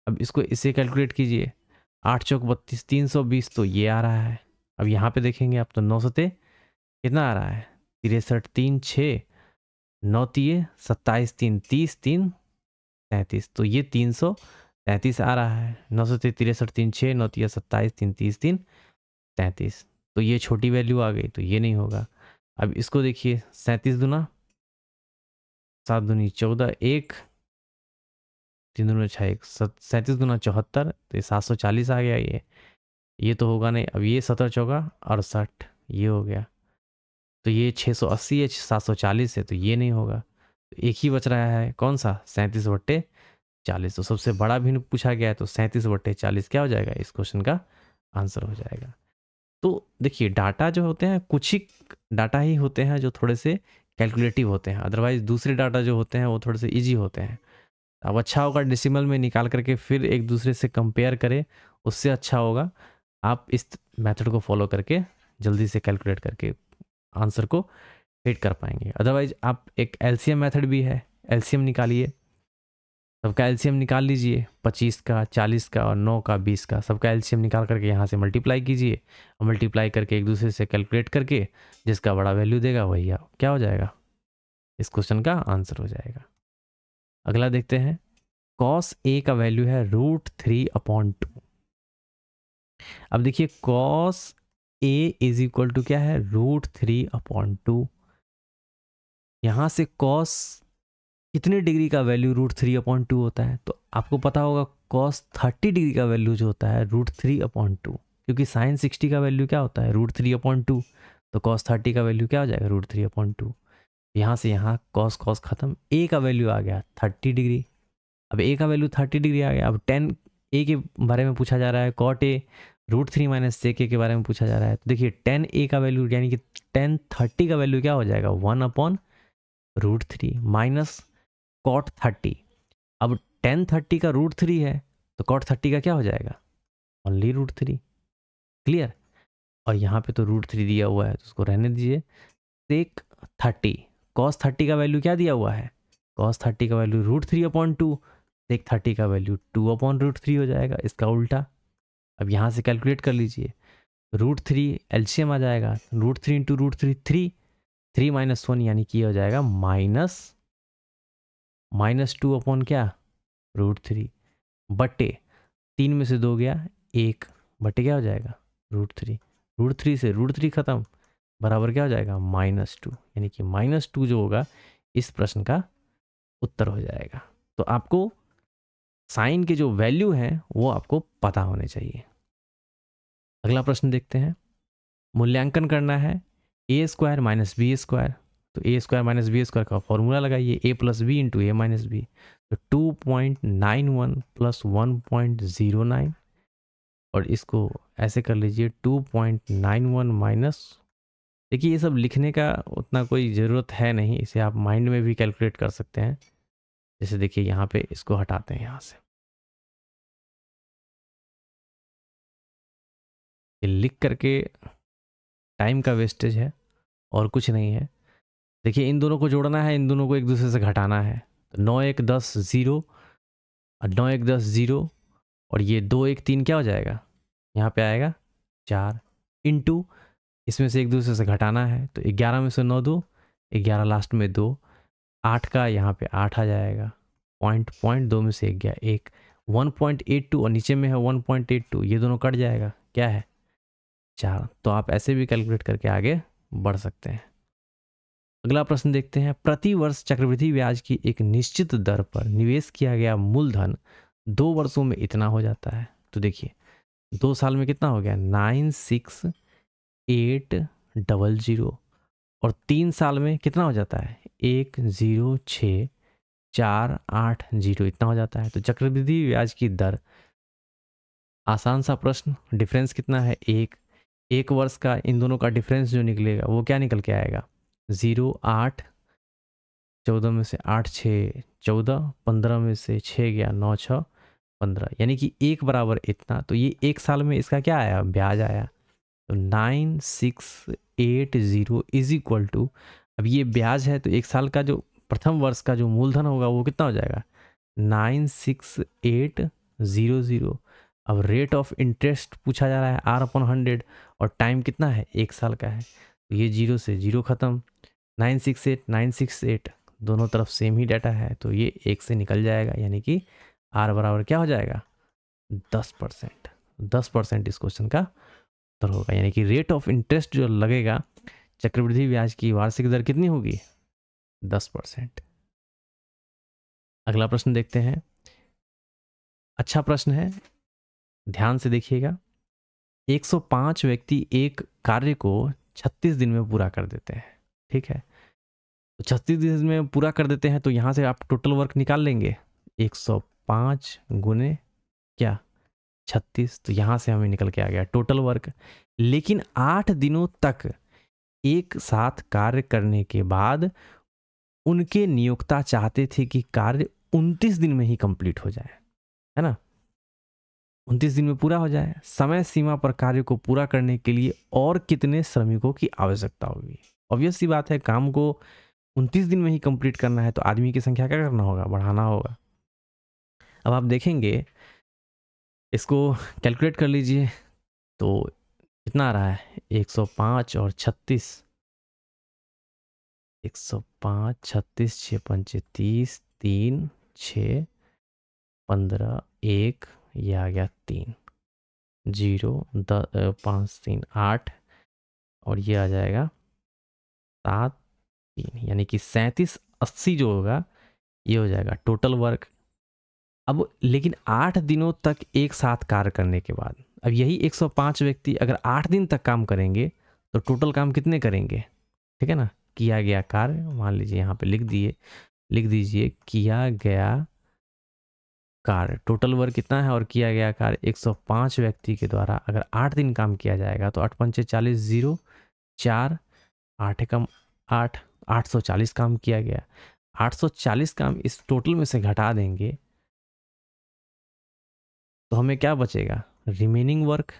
अब इसको इससे कैलकुलेट कीजिए, 8 चौक 32, 320, तो ये आ रहा है। अब यहाँ पे देखेंगे आप तो 9 सते कितना आ रहा है? 63 3 6 9 तिये 27 3 30 3 33, तो ये 333 आ रहा है। 9 सते 63 3 6 9 तिये 27 3 30 3 33, तो ये छोटी वैल्यू आ गई, तो ये नहीं होगा। अब इसको देखिए, 37 दूना 7 दूनी 14 1 3 दूना 6 1, 37 दूना 74, तो ये 740 आ गया। ये तो होगा नहीं। अब ये 17 चौका 68, ये हो गया, तो ये 680 है, 740 है, तो ये नहीं होगा। तो एक ही बच रहा है, कौन सा? 37/40। तो सबसे बड़ा भिन्न पूछा गया है, तो 37/40 क्या हो जाएगा? इस क्वेश्चन का आंसर हो जाएगा। तो देखिए, डाटा जो होते हैं, कुछ ही डाटा ही होते हैं जो थोड़े से कैलकुलेटिव होते हैं, अदरवाइज दूसरे डाटा जो होते हैं वो थोड़े से इजी होते हैं। अब अच्छा होगा डेसिमल में निकाल करके फिर एक दूसरे से कंपेयर करें, उससे अच्छा होगा। आप इस मेथड को फॉलो करके जल्दी से कैलकुलेट करके आंसर को हिट कर पाएंगे। अदरवाइज आप एक एलसीएम मेथड भी है, एलसीएम निकालिए, सबका एलसीएम निकाल लीजिए, 25 का 40 का और 9 का 20 का, सबका एलसीएम निकाल करके यहाँ से मल्टीप्लाई कीजिए, और मल्टीप्लाई करके एक दूसरे से कैलकुलेट करके जिसका बड़ा वैल्यू देगा वही क्या हो जाएगा? इस क्वेश्चन का आंसर हो जाएगा। अगला देखते हैं, कॉस ए का वैल्यू है √3/2। अब देखिए, cos A is equal to क्या है? √3/2। यहाँ से कॉस कितने डिग्री का वैल्यू √3/2 होता है? तो आपको पता होगा कॉस 30 डिग्री का वैल्यू जो होता है √3/2, क्योंकि साइन 60 का वैल्यू क्या होता है? √3/2। तो कॉस 30 का वैल्यू क्या हो जाएगा? √3/2। यहाँ से यहाँ कॉस कॉस खत्म, ए का वैल्यू आ गया 30 डिग्री। अब ए का वैल्यू 30 डिग्री आ गया। अब 10 ए के बारे में पूछा जा रहा है, कॉट ए √3 - sec के बारे में पूछा जा रहा है। तो देखिए 10 ए का वैल्यू यानी कि 10 30 का वैल्यू क्या हो जाएगा? 1/√3 माइनस कॉट 30। अब 10 30 का √3 है, तो कॉट 30 का क्या हो जाएगा? ओनली √3। क्लियर। और यहाँ पे तो √3 दिया हुआ है तो उसको रहने दीजिए। सेक 30, कॉस 30 का वैल्यू क्या दिया हुआ है? कॉस 30 का वैल्यू √3/2, सेक 30 का वैल्यू 2/√3 हो जाएगा, इसका उल्टा। अब यहाँ से कैलकुलेट कर लीजिए, √3 एलसीएम आ जाएगा, √3 इंटू √3 3, 3 - 1 यानी कि हो जाएगा -2 अपॉन क्या? √3 बटे 3 में से 2 गया 1 बटे क्या हो जाएगा? √3। √3 से √3 खत्म, बराबर क्या हो जाएगा? -2, यानी कि -2 जो होगा इस प्रश्न का उत्तर हो जाएगा। तो आपको साइन के जो वैल्यू हैं वो आपको पता होने चाहिए। अगला प्रश्न देखते हैं, मूल्यांकन करना है a² - b²। तो a² - b² का फॉर्मूला लगाइए, a + b × a - b। तो 2.91 + 1.09, और इसको ऐसे कर लीजिए 2.91 माइनस, देखिए ये सब लिखने का उतना कोई ज़रूरत है नहीं, इसे आप माइंड में भी कैलकुलेट कर सकते हैं। जैसे देखिए यहाँ पे इसको हटाते हैं, यहाँ से ये लिख करके टाइम का वेस्टेज है और कुछ नहीं है। देखिए इन दोनों को जोड़ना है, इन दोनों को एक दूसरे से घटाना है। तो 9 1 10 0 और 9 1 10 0, और ये 2 1 3 क्या हो जाएगा? यहाँ पे आएगा 4, इंटू इसमें से एक दूसरे से घटाना है, तो 11 में से 9 2, 11 लास्ट में 2, 8 का यहाँ पे 8 आ जाएगा, पॉइंट 2 में से 1 गया 1, 1.82 और नीचे में है 1.82, ये दोनों कट जाएगा, क्या है? 4। तो आप ऐसे भी कैलकुलेट करके आगे बढ़ सकते हैं। अगला प्रश्न देखते हैं, प्रति वर्ष चक्रवृद्धि ब्याज की एक निश्चित दर पर निवेश किया गया मूलधन 2 वर्षों में इतना हो जाता है। तो देखिए 2 साल में कितना हो गया 96,800 और 3 साल में कितना हो जाता है 106,480 इतना हो जाता है। तो चक्रवृद्धि ब्याज की दर, आसान सा प्रश्न, डिफरेंस कितना है एक वर्ष का इन दोनों का डिफरेंस जो निकलेगा वो क्या निकल के आएगा 0,8, 14 में से 8 6 14, 15 में से 6 गया 9 6 15, यानी कि 1 बराबर इतना। तो ये 1 साल में इसका क्या आया ब्याज आया, तो 9680 इज इक्वल टू, अब ये ब्याज है तो 1 साल का जो प्रथम वर्ष का जो मूलधन होगा वो कितना हो जाएगा 96,800। अब रेट ऑफ इंटरेस्ट पूछा जा रहा है R/100 और टाइम कितना है 1 साल का है, तो ये 0 से 0 खत्म, 968 दोनों तरफ सेम ही डाटा है तो ये 1 से निकल जाएगा, यानी कि R बराबर क्या हो जाएगा 10%। 10% इस क्वेश्चन का उत्तर होगा, यानी कि रेट ऑफ इंटरेस्ट जो लगेगा चक्रवृद्धि ब्याज की वार्षिक दर कितनी होगी 10%। अगला प्रश्न देखते हैं, अच्छा प्रश्न है, ध्यान से देखिएगा। 105 व्यक्ति एक कार्य को 36 दिन में पूरा कर देते हैं, ठीक है, तो 36 दिन में पूरा कर देते हैं तो यहाँ से आप टोटल वर्क निकाल लेंगे 105 गुने क्या 36, तो यहाँ से हमें निकल के आ गया टोटल वर्क। लेकिन 8 दिनों तक एक साथ कार्य करने के बाद उनके नियोक्ता चाहते थे कि कार्य 29 दिन में ही कंप्लीट हो जाए, है ना, 29 दिन में पूरा हो जाए। समय सीमा पर कार्य को पूरा करने के लिए और कितने श्रमिकों की आवश्यकता होगी। ऑब्वियस सी बात है, काम को 29 दिन में ही कंप्लीट करना है तो आदमी की संख्या क्या करना होगा बढ़ाना होगा। अब आप देखेंगे इसको कैलकुलेट कर लीजिए तो कितना आ रहा है 105 और 36, 105 36 6 5 30 3 6 15 1, ये आ गया 3 0 5 3 8 और ये आ जाएगा 7 3, यानी कि 3780 जो होगा ये हो जाएगा टोटल वर्क। अब लेकिन 8 दिनों तक एक साथ कार्य करने के बाद, अब यही 105 व्यक्ति अगर 8 दिन तक काम करेंगे तो टोटल काम कितने करेंगे, ठीक है ना, किया गया कार्य, मान लीजिए यहाँ पे लिख दीजिए किया गया कार्य, टोटल वर्क कितना है और किया गया कार्य 105 व्यक्ति के द्वारा अगर 8 दिन काम किया जाएगा तो 8 पंचे 40 0 4 8 एकम 8 840 काम किया गया। 840 काम इस टोटल में से घटा देंगे तो हमें क्या बचेगा रिमेनिंग वर्क,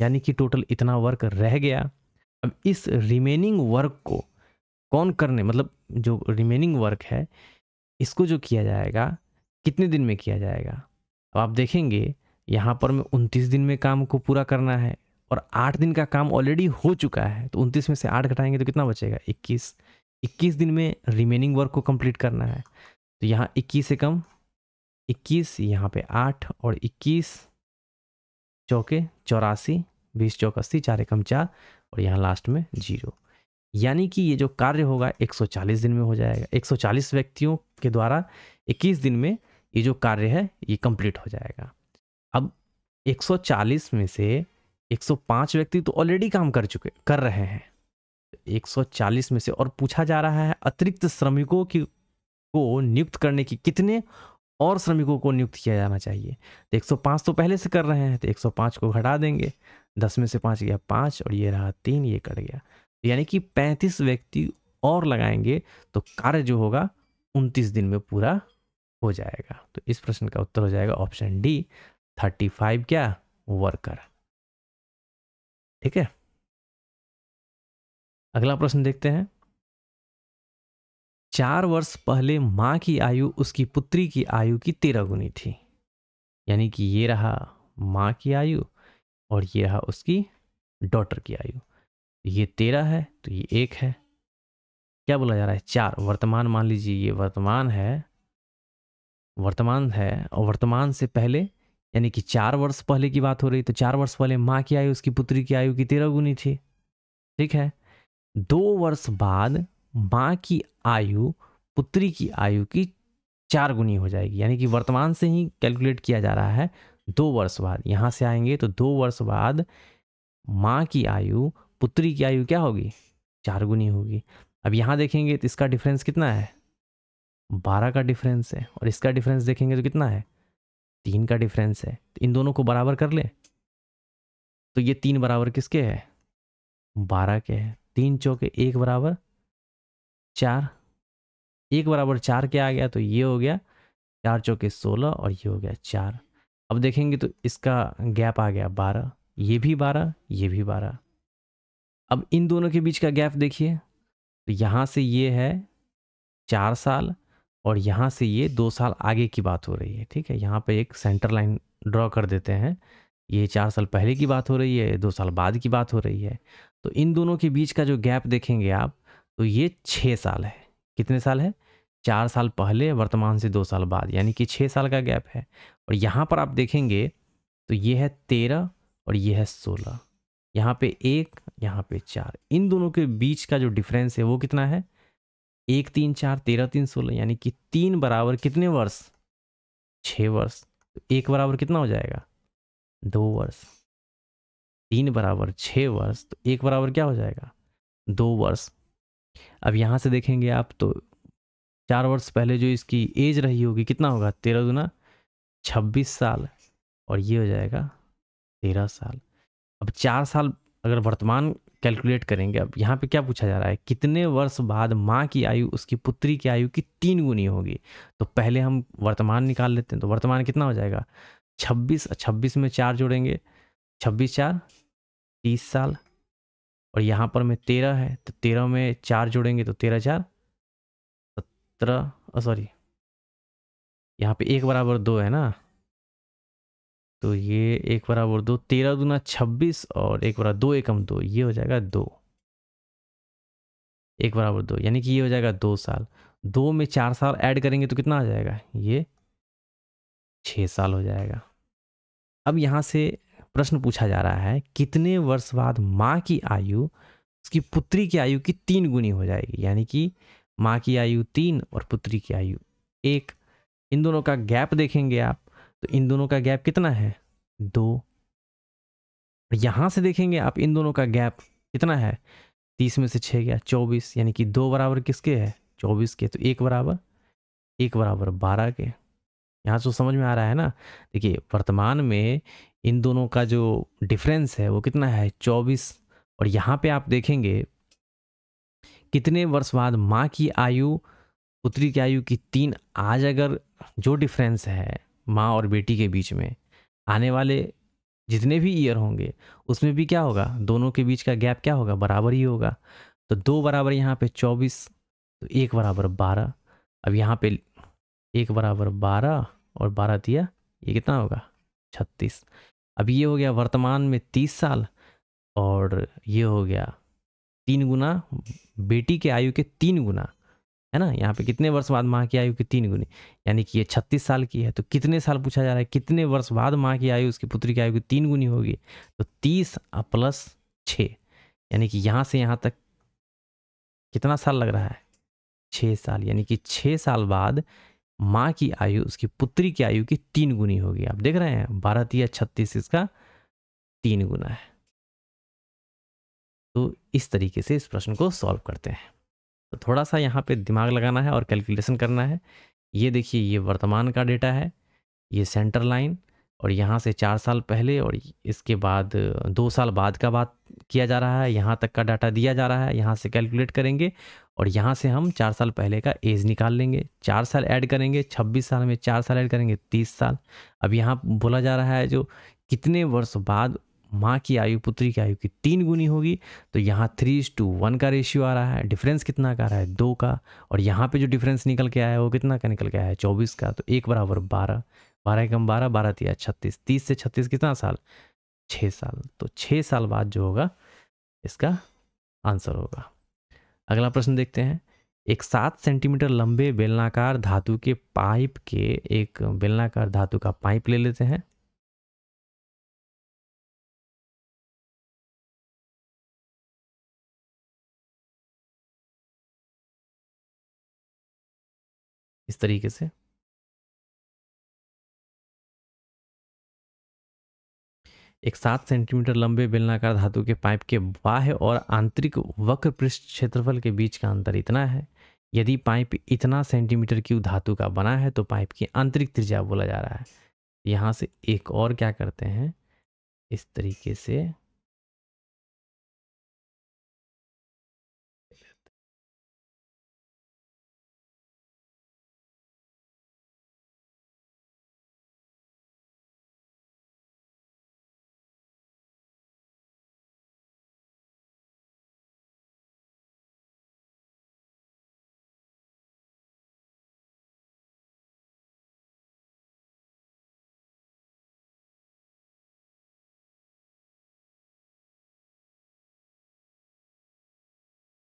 यानी कि टोटल इतना वर्क रह गया। अब इस रिमेनिंग वर्क को कौन करने, मतलब जो रिमेनिंग वर्क है इसको जो किया जाएगा कितने दिन में किया जाएगा। अब आप देखेंगे यहाँ पर मैं 29 दिन में काम को पूरा करना है और 8 दिन का काम ऑलरेडी हो चुका है तो 29 में से 8 घटाएंगे तो कितना बचेगा 21 दिन में रिमेनिंग वर्क को कंप्लीट करना है। तो यहाँ 21 से कम 21, यहाँ पे 8 और 21 चौके 84, 20 चौक 80, 4 एकम 4 और यहाँ लास्ट में 0, यानी कि ये जो कार्य होगा 140 दिन में हो जाएगा। 140 व्यक्तियों के द्वारा 21 दिन में ये जो कार्य है ये कंप्लीट हो जाएगा। अब 140 में से 105 व्यक्ति तो ऑलरेडी काम कर रहे हैं, 140 में से और पूछा जा रहा है अतिरिक्त श्रमिकों को नियुक्त करने की कितने और श्रमिकों को नियुक्त किया जाना चाहिए। तो 105 तो पहले से कर रहे हैं तो 105 को घटा देंगे, 10 में से 5 गया 5 और ये रहा 3, ये कट गया, यानी कि 35 व्यक्ति और लगाएंगे तो कार्य जो होगा 29 दिन में पूरा हो जाएगा। तो इस प्रश्न का उत्तर हो जाएगा ऑप्शन डी 35 क्या वर्कर, ठीक है। अगला प्रश्न देखते हैं। 4 वर्ष पहले माँ की आयु उसकी पुत्री की आयु की 13 गुनी थी, यानी कि ये रहा माँ की आयु और ये रहा उसकी डॉटर की आयु, ये 13 है तो ये 1 है, क्या बोला जा रहा है 4, वर्तमान मान लीजिए ये वर्तमान है और वर्तमान से पहले यानी कि 4 वर्ष पहले की बात हो रही, तो 4 वर्ष पहले माँ की आयु उसकी पुत्री की आयु की 13 गुनी थी, ठीक है। 2 वर्ष बाद माँ की आयु पुत्री की आयु की 4 गुनी हो जाएगी, यानी कि वर्तमान से ही कैलकुलेट किया जा रहा है 2 वर्ष बाद यहाँ से आएंगे तो 2 वर्ष बाद माँ की आयु पुत्री की आयु क्या होगी, 4 गुनी होगी। अब यहाँ देखेंगे तो इसका डिफरेंस कितना है, 12 का डिफरेंस है, और इसका डिफरेंस देखेंगे तो कितना है, 3 का डिफरेंस है। तो इन दोनों को बराबर कर ले, तो ये 3 बराबर किसके है, 12 के है। 3 चौके 1 बराबर 4, 1 बराबर 4 क्या आ गया, तो ये हो गया 4 चौके 16 और ये हो गया 4। अब देखेंगे तो इसका गैप आ गया 12, ये भी 12, ये भी 12। अब इन दोनों के बीच का गैप देखिए, तो यहाँ से ये है 4 साल और यहाँ से ये 2 साल आगे की बात हो रही है। ठीक है, यहाँ पे एक सेंटर लाइन ड्रॉ कर देते हैं। ये 4 साल पहले की बात हो रही है, 2 साल बाद की बात हो रही है। तो इन दोनों के बीच का जो गैप देखेंगे आप, तो ये 6 साल है। कितने साल है, 4 साल पहले वर्तमान से 2 साल बाद, यानी कि 6 साल का गैप है। और यहाँ पर आप देखेंगे तो ये है 13 और ये है 16, यहाँ पे 1, यहाँ पे 4। इन दोनों के बीच का जो डिफरेंस है वो कितना है, 1 3 4, 13 3 16, यानी कि 3 बराबर कितने वर्ष, 6 वर्ष। तो 1 बराबर कितना हो जाएगा, 2 वर्ष। 3 बराबर 6 वर्ष, तो 1 बराबर क्या हो जाएगा, 2 वर्ष। अब यहाँ से देखेंगे आप तो 4 वर्ष पहले जो इसकी एज रही होगी कितना होगा, 13 दूना 26 साल, और ये हो जाएगा 13 साल। अब 4 साल अगर वर्तमान कैलकुलेट करेंगे, अब यहाँ पे क्या पूछा जा रहा है, कितने वर्ष बाद माँ की आयु उसकी पुत्री की आयु की 3 गुनी होगी। तो पहले हम वर्तमान निकाल लेते हैं, तो वर्तमान कितना हो जाएगा, 26, 26 में 4 जोड़ेंगे, 26 4 30 साल, और यहाँ पर में 13 है तो 13 में 4 जोड़ेंगे तो 13 4 17, सॉरी यहाँ पे 1 बराबर 2 है ना, तो ये 1 बराबर 2, 13 दूना 26 और 1 बराबर 2 एकम 2, ये हो जाएगा 2, 1 बराबर 2, यानी कि ये हो जाएगा 2 साल। 2 में 4 साल ऐड करेंगे तो कितना आ जाएगा, ये 6 साल हो जाएगा। अब यहाँ से प्रश्न पूछा जा रहा है, कितने वर्ष बाद माँ की आयु उसकी पुत्री की आयु की 3 गुनी हो जाएगी, यानी कि माँ की आयु 3 और पुत्री की आयु 1। इन दोनों का गैप देखेंगे आप, तो इन दोनों का गैप कितना है, 2। यहाँ से देखेंगे आप, इन दोनों का गैप कितना है, 30 में से 6 गया 24, यानी कि 2 बराबर किसके है, 24 के। तो 1 बराबर 12 के। यहाँ तो समझ में आ रहा है ना। देखिए वर्तमान में इन दोनों का जो डिफरेंस है वो कितना है, 24। और यहाँ पे आप देखेंगे कितने वर्ष बाद माँ की आयु पुत्री की आयु की 3। आज अगर जो डिफरेंस है माँ और बेटी के बीच में, आने वाले जितने भी ईयर होंगे उसमें भी क्या होगा, दोनों के बीच का गैप क्या होगा, बराबर ही होगा। तो 2 बराबर यहाँ पे 24, तो 1 बराबर 12। अब यहाँ पे 1 बराबर 12 और 12 दिया, ये कितना होगा, 36। अब ये हो गया वर्तमान में 30 साल, और ये हो गया 3 गुना बेटी के आयु के 3 गुना, है ना। यहाँ पे कितने वर्ष बाद माँ की आयु की 3 गुनी, यानी कि ये 36 साल की है। तो कितने साल पूछा जा रहा है, कितने वर्ष बाद माँ की आयु उसकी पुत्री की आयु की 3 गुनी होगी, तो 30 प्लस 6, यानी कि यहाँ से यहाँ तक कितना साल लग रहा है, 6 साल, यानी कि 6 साल बाद माँ की आयु उसकी पुत्री की आयु की 3 गुनी होगी। आप देख रहे हैं 12 तिया 36, इसका 3 गुना है। तो इस तरीके से इस प्रश्न को सॉल्व करते हैं। तो थोड़ा सा यहाँ पे दिमाग लगाना है और कैलकुलेशन करना है। ये देखिए, ये वर्तमान का डेटा है, ये सेंटर लाइन, और यहाँ से 4 साल पहले और इसके बाद 2 साल बाद का बात किया जा रहा है। यहाँ तक का डाटा दिया जा रहा है, यहाँ से कैलकुलेट करेंगे और यहाँ से हम 4 साल पहले का एज निकाल लेंगे। 4 साल ऐड करेंगे, 26 साल में 4 साल ऐड करेंगे, 30 साल। अब यहाँ बोला जा रहा है जो कितने वर्ष बाद माँ की आयु पुत्री की आयु की 3 गुनी होगी, तो यहाँ 3:1 का रेशियो आ रहा है। डिफरेंस कितना का आ रहा है, 2 का। और यहाँ पे जो डिफरेंस निकल के आया है वो कितना का निकल के आया है, 24 का। तो 1 बराबर 12, 12 एकम 12, 12 तिया 36, 30 से 36 कितना साल, 6 साल। तो 6 साल बाद जो होगा इसका आंसर होगा। अगला प्रश्न देखते हैं। एक 7 सेंटीमीटर लंबे बेलनाकार धातु के पाइप के एक बेलनाकार धातु का पाइप ले लेते हैं। इस तरीके से एक 7 सेंटीमीटर लंबे बेलनाकार धातु के पाइप के बाह्य और आंतरिक वक्र पृष्ठ क्षेत्रफल के बीच का अंतर इतना है। यदि पाइप इतना सेंटीमीटर क्यूब धातु का बना है तो पाइप की आंतरिक त्रिज्या बोला जा रहा है। यहाँ से एक और क्या करते हैं, इस तरीके से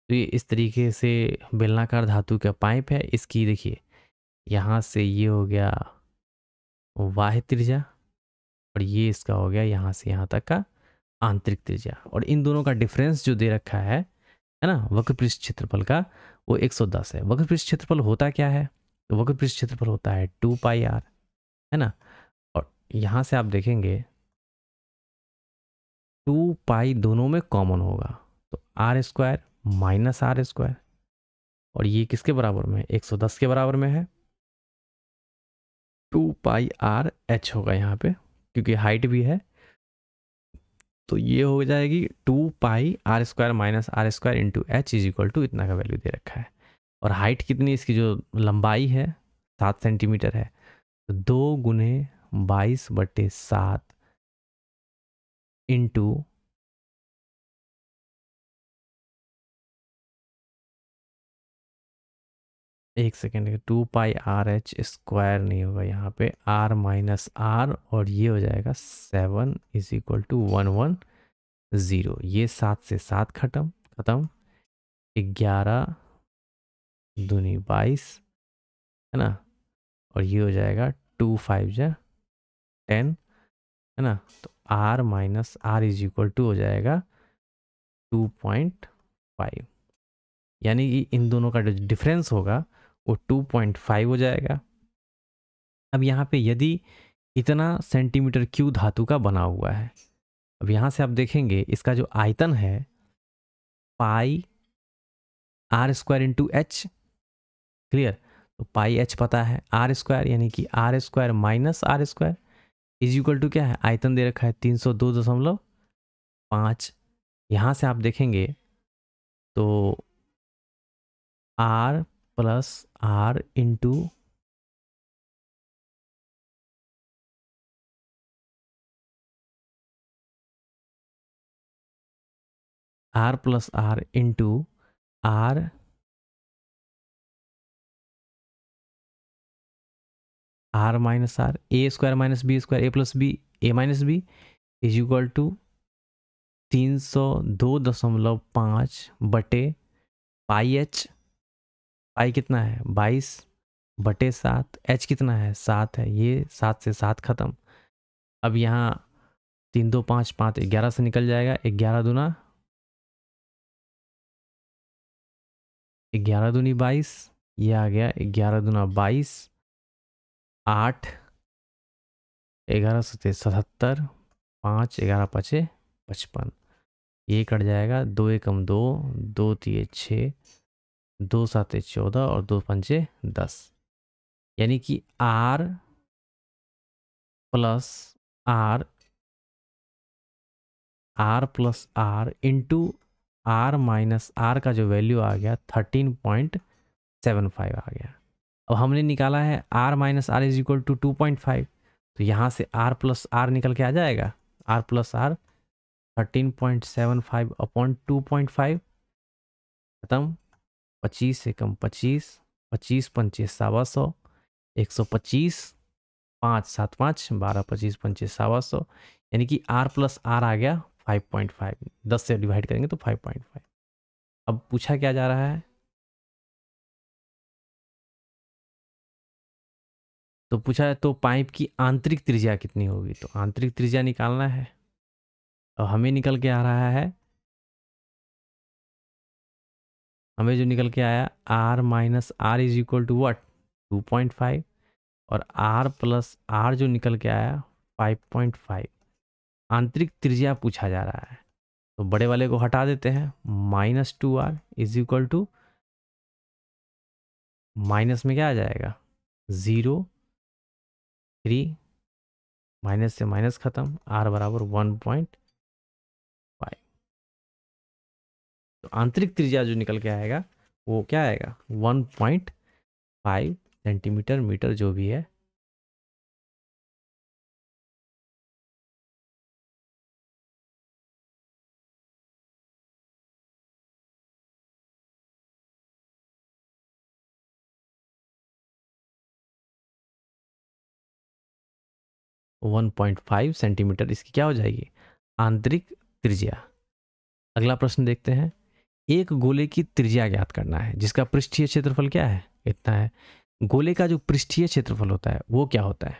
तो ये इस तरीके से बेलनाकार धातु का पाइप है। इसकी देखिए यहाँ से ये हो गया बाह्य त्रिज्या और ये इसका हो गया यहाँ से यहाँ तक का आंतरिक त्रिज्या, और इन दोनों का डिफरेंस जो दे रखा है ना वक्र पृष्ठ क्षेत्रफल का, वो 110 है। वक्र पृष्ठ क्षेत्रफल होता क्या है, तो वक्र पृष्ठ क्षेत्रफल होता है 2 पाई आर, है ना। और यहाँ से आप देखेंगे 2 पाई दोनों में कॉमन होगा, तो R square minus R square, और ये किसके बराबर में, 110 के बराबर में है। 2 पाई आर एच होगा यहाँ पे, क्योंकि हाइट भी है, तो ये हो जाएगी 2 pi R square minus R square into H is equal to इतना का वैल्यू दे रखा है। और हाइट कितनी, इसकी जो लंबाई है 7 सेंटीमीटर है, तो 2 गुने 22/7 इंटू एक second, 2 pi R H square नहीं होगा यहाँ पे, आर माइनस आर, और ये हो जाएगा 7 इज इक्वल टू 110। ये 7 से 7 खत्म, 11 दूनी 22, है ना, और ये हो जाएगा 2 5 जा 10, है ना। तो R minus R is equal to हो जाएगा 2.5, यानी कि इन दोनों का जो डिफरेंस होगा वो 2.5 हो जाएगा। अब यहाँ पे यदि इतना सेंटीमीटर क्यूब धातु का बना हुआ है, अब यहाँ से आप देखेंगे इसका जो आयतन है pi R square into H, clear. तो पाई एच पता है, आर स्क्वायर यानी कि R square minus R square is equal to क्या है, आयतन दे रखा है 302.5। यहाँ से आप देखेंगे तो R plus R into R plus R into R R minus R, A square minus B square, A plus B A minus B is equal to 302.5 बटे पाई एच, पाई कितना है 22/7, एच कितना है 7 है, ये 7 से 7 खत्म। अब यहाँ 3 2 5 5 11 से निकल जाएगा, 11 दूना 11 दूनी 22, ये आ गया 11 दूना 22, 8 11 सत्ते 77, 5 11 पचे 55, ये कट जाएगा, 2 एकम 2, 2 3 6, 2 7 14 और 2 पंचे 10, यानी कि R plus R, R plus R into R minus R का जो वैल्यू आ गया 13.75 आ गया। अब हमने निकाला है R minus R is equal to 2.5, तो यहाँ से आर प्लस आर निकल के आ जाएगा, आर प्लस आर 13.75 अपॉन 2.5 खत्म, 25 एकम 25, 25 पंचे 125, 125, 5 7 5 12, 25 पंचे 125, यानी कि आर प्लस आर आ गया 5.5, 10 से डिवाइड करेंगे तो 5.5। अब पूछा क्या जा रहा है, तो पूछा है तो पाइप की आंतरिक त्रिज्या कितनी होगी, तो आंतरिक त्रिज्या निकालना है। अब हमें निकल के आ रहा है, हमें जो निकल के आया R minus R is equal to what 2.5, और आर प्लस आर जो निकल के आया 5.5। आंतरिक त्रिज्या पूछा जा रहा है, तो बड़े वाले को हटा देते हैं। -2r is equal to, minus में क्या आ जाएगा 0, 3, माइनस से माइनस खत्म, r बराबर 1.5। तो आंतरिक त्रिज्या जो निकल के आएगा वो क्या आएगा 1.5 सेंटीमीटर मीटर जो भी है। तो 1.5 सेंटीमीटर इसकी क्या हो जाएगी आंतरिक त्रिज्या। अगला प्रश्न देखते हैं। एक गोले की त्रिज्या ज्ञात करना है जिसका पृष्ठीय क्षेत्रफल क्या है, इतना है। गोले का जो पृष्ठीय क्षेत्रफल होता है वो क्या होता है,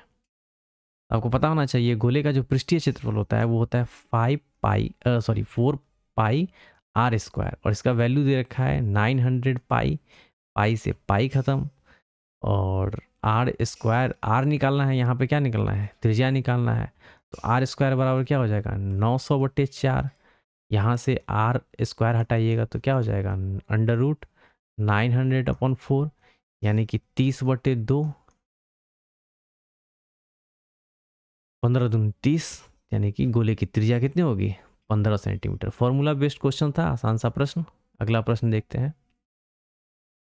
आपको पता होना चाहिए। गोले का जो पृष्ठीय क्षेत्रफल होता है वो होता है 4 पाई आर स्क्वायर, और इसका वैल्यू दे रखा है 900 पाई। पाई से पाई खत्म, और आर स्क्वायर, आर निकालना है, यहाँ पे क्या निकालना है त्रिज्या निकालना है। तो आर स्क्वायर बराबर क्या हो जाएगा 900/4। यहाँ से आर स्क्वायर हटाइएगा तो क्या हो जाएगा √900/4, यानी कि 30/2, 15 दूनी 30, यानी कि गोले की त्रिज्या कितनी होगी 15 सेंटीमीटर। फॉर्मूला बेस्ड क्वेश्चन था, आसान सा प्रश्न। अगला प्रश्न देखते हैं।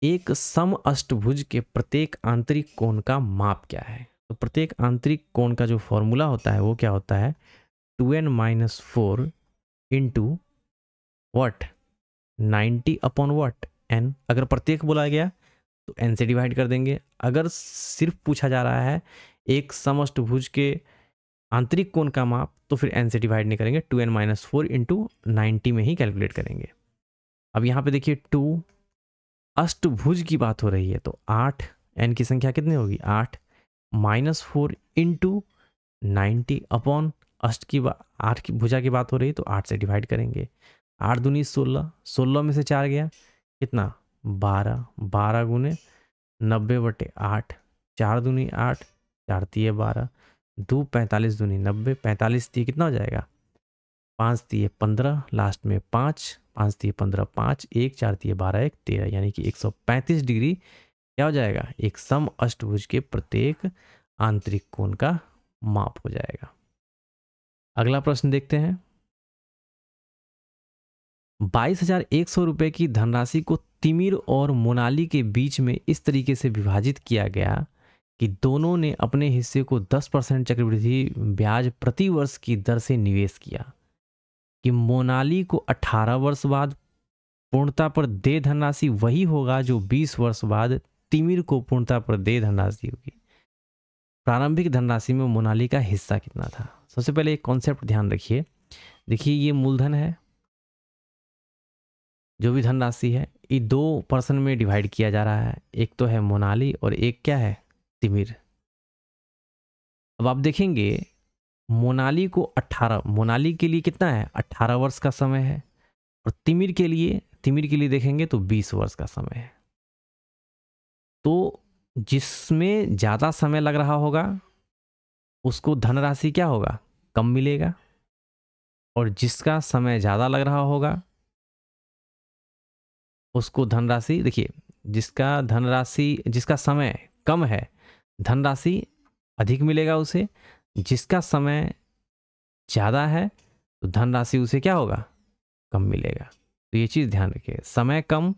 एक सम अष्टभुज के प्रत्येक आंतरिक कोण का माप क्या है। तो प्रत्येक आंतरिक कोण का जो फॉर्मूला होता है वो क्या होता है 2n-4 इंटू वट 90/वट n। अगर प्रत्येक बोला गया तो n से डिवाइड कर देंगे। अगर सिर्फ पूछा जा रहा है एक समअष्टभुज के आंतरिक कोण का माप तो फिर n से डिवाइड नहीं करेंगे, 2n-4 इंटू 90 में ही कैलकुलेट करेंगे। अब यहाँ पे देखिए 2 अष्टभुज की बात हो रही है तो 8, n की संख्या कितनी होगी 8, -4 इंटू 90 अष्ट की 8 की भुजा की बात हो रही है तो 8 से डिवाइड करेंगे। 8 दूनी 16, 16 में से 4 गया कितना 12, 12 गुने 90/8, 4 दूनी 8, 4 तिये 12, 2 45 दूनी 90, 45 तिये कितना हो जाएगा 5 तिये 15, लास्ट में 5, 5 तिये 15, 5, 1, 4 तिये 12, 1 13, यानी कि 135 डिग्री क्या हो जाएगा एक सम अष्टभुज के प्रत्येक आंतरिक कोण का माप हो जाएगा। अगला प्रश्न देखते हैं। 22,100 रुपए की धनराशि को तिमिर और मोनाली के बीच में इस तरीके से विभाजित किया गया कि दोनों ने अपने हिस्से को 10% चक्रवृद्धि ब्याज प्रति वर्ष की दर से निवेश किया, कि मोनाली को 18 वर्ष बाद पूर्णता पर दे धनराशि वही होगा जो 20 वर्ष बाद तिमिर को पूर्णता पर दे धनराशि होगी। प्रारंभिक धनराशि में मोनाली का हिस्सा कितना था। सबसे पहले एक कॉन्सेप्ट ध्यान रखिए। देखिए ये मूलधन है, जो भी धनराशि है ये 2% में डिवाइड किया जा रहा है। एक तो है मोनाली और एक क्या है तिमिर। अब आप देखेंगे मोनाली को 18, मोनाली के लिए कितना है 18 वर्ष का समय है, और तिमिर के लिए देखेंगे तो 20 वर्ष का समय है। तो जिसमें ज़्यादा समय लग रहा होगा उसको धनराशि क्या होगा कम मिलेगा, और जिसका समय ज़्यादा लग रहा होगा उसको धनराशि, देखिए जिसका समय कम है धनराशि अधिक मिलेगा उसे, जिसका समय ज़्यादा है तो धनराशि उसे क्या होगा कम मिलेगा। तो ये चीज़ ध्यान रखिए, समय कम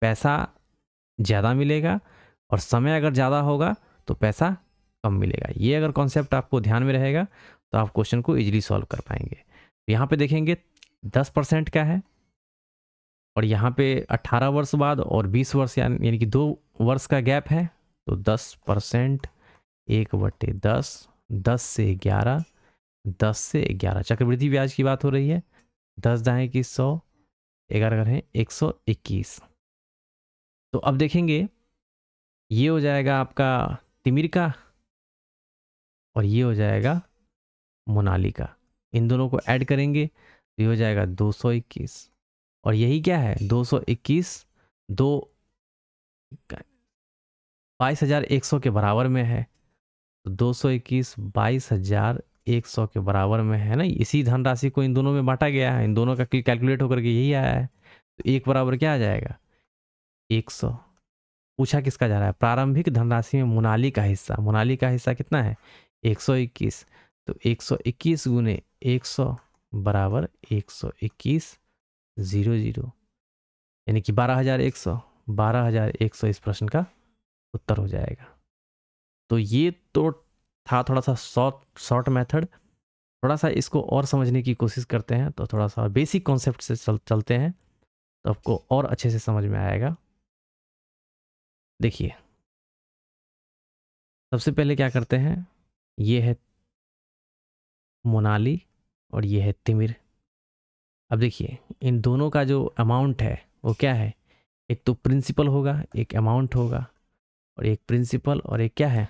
पैसा ज़्यादा मिलेगा, और समय अगर ज़्यादा होगा तो पैसा कम मिलेगा। ये अगर कॉन्सेप्ट आपको ध्यान में रहेगा तो आप क्वेश्चन को इजीली सॉल्व कर पाएंगे। यहाँ पे देखेंगे 10% का है, और यहाँ पे 18 वर्ष बाद और 20 वर्ष यानी कि 2 वर्ष का गैप है, तो 10% 1/10, 10 से 11, 10 से 11 चक्रवृद्धि ब्याज की बात हो रही है। 10 दाएँ की 100, 11 है 121। तो अब देखेंगे ये हो जाएगा आपका तिमिर का, और ये हो जाएगा मोनाली का। इन दोनों को ऐड करेंगे तो ये हो जाएगा 221, और यही क्या है 221 22,100 के बराबर में है। तो 221 22,100 100 के बराबर में है ना, इसी धनराशि को इन दोनों में बांटा गया है, इन दोनों का कैलकुलेट होकर के यही आया है। तो 1 बराबर क्या आ जाएगा 100। पूछा किसका जा रहा है, प्रारंभिक धनराशि में मोनाली का हिस्सा। मोनाली का हिस्सा कितना है 121। तो 121 गुने 100 बराबर 121 00, यानी कि 12,100। 12,100 इस प्रश्न का उत्तर हो जाएगा। तो ये तो था थोड़ा सा शॉर्ट मेथड। थोड़ा सा इसको और समझने की कोशिश करते हैं, तो थोड़ा सा बेसिक कॉन्सेप्ट से चलते हैं, तो आपको और अच्छे से समझ में आएगा। देखिए सबसे पहले क्या करते हैं, ये है मोनाली और ये है तिमिर। अब देखिए इन दोनों का जो अमाउंट है वो क्या है, एक तो प्रिंसिपल होगा, एक अमाउंट होगा, और एक प्रिंसिपल और एक क्या है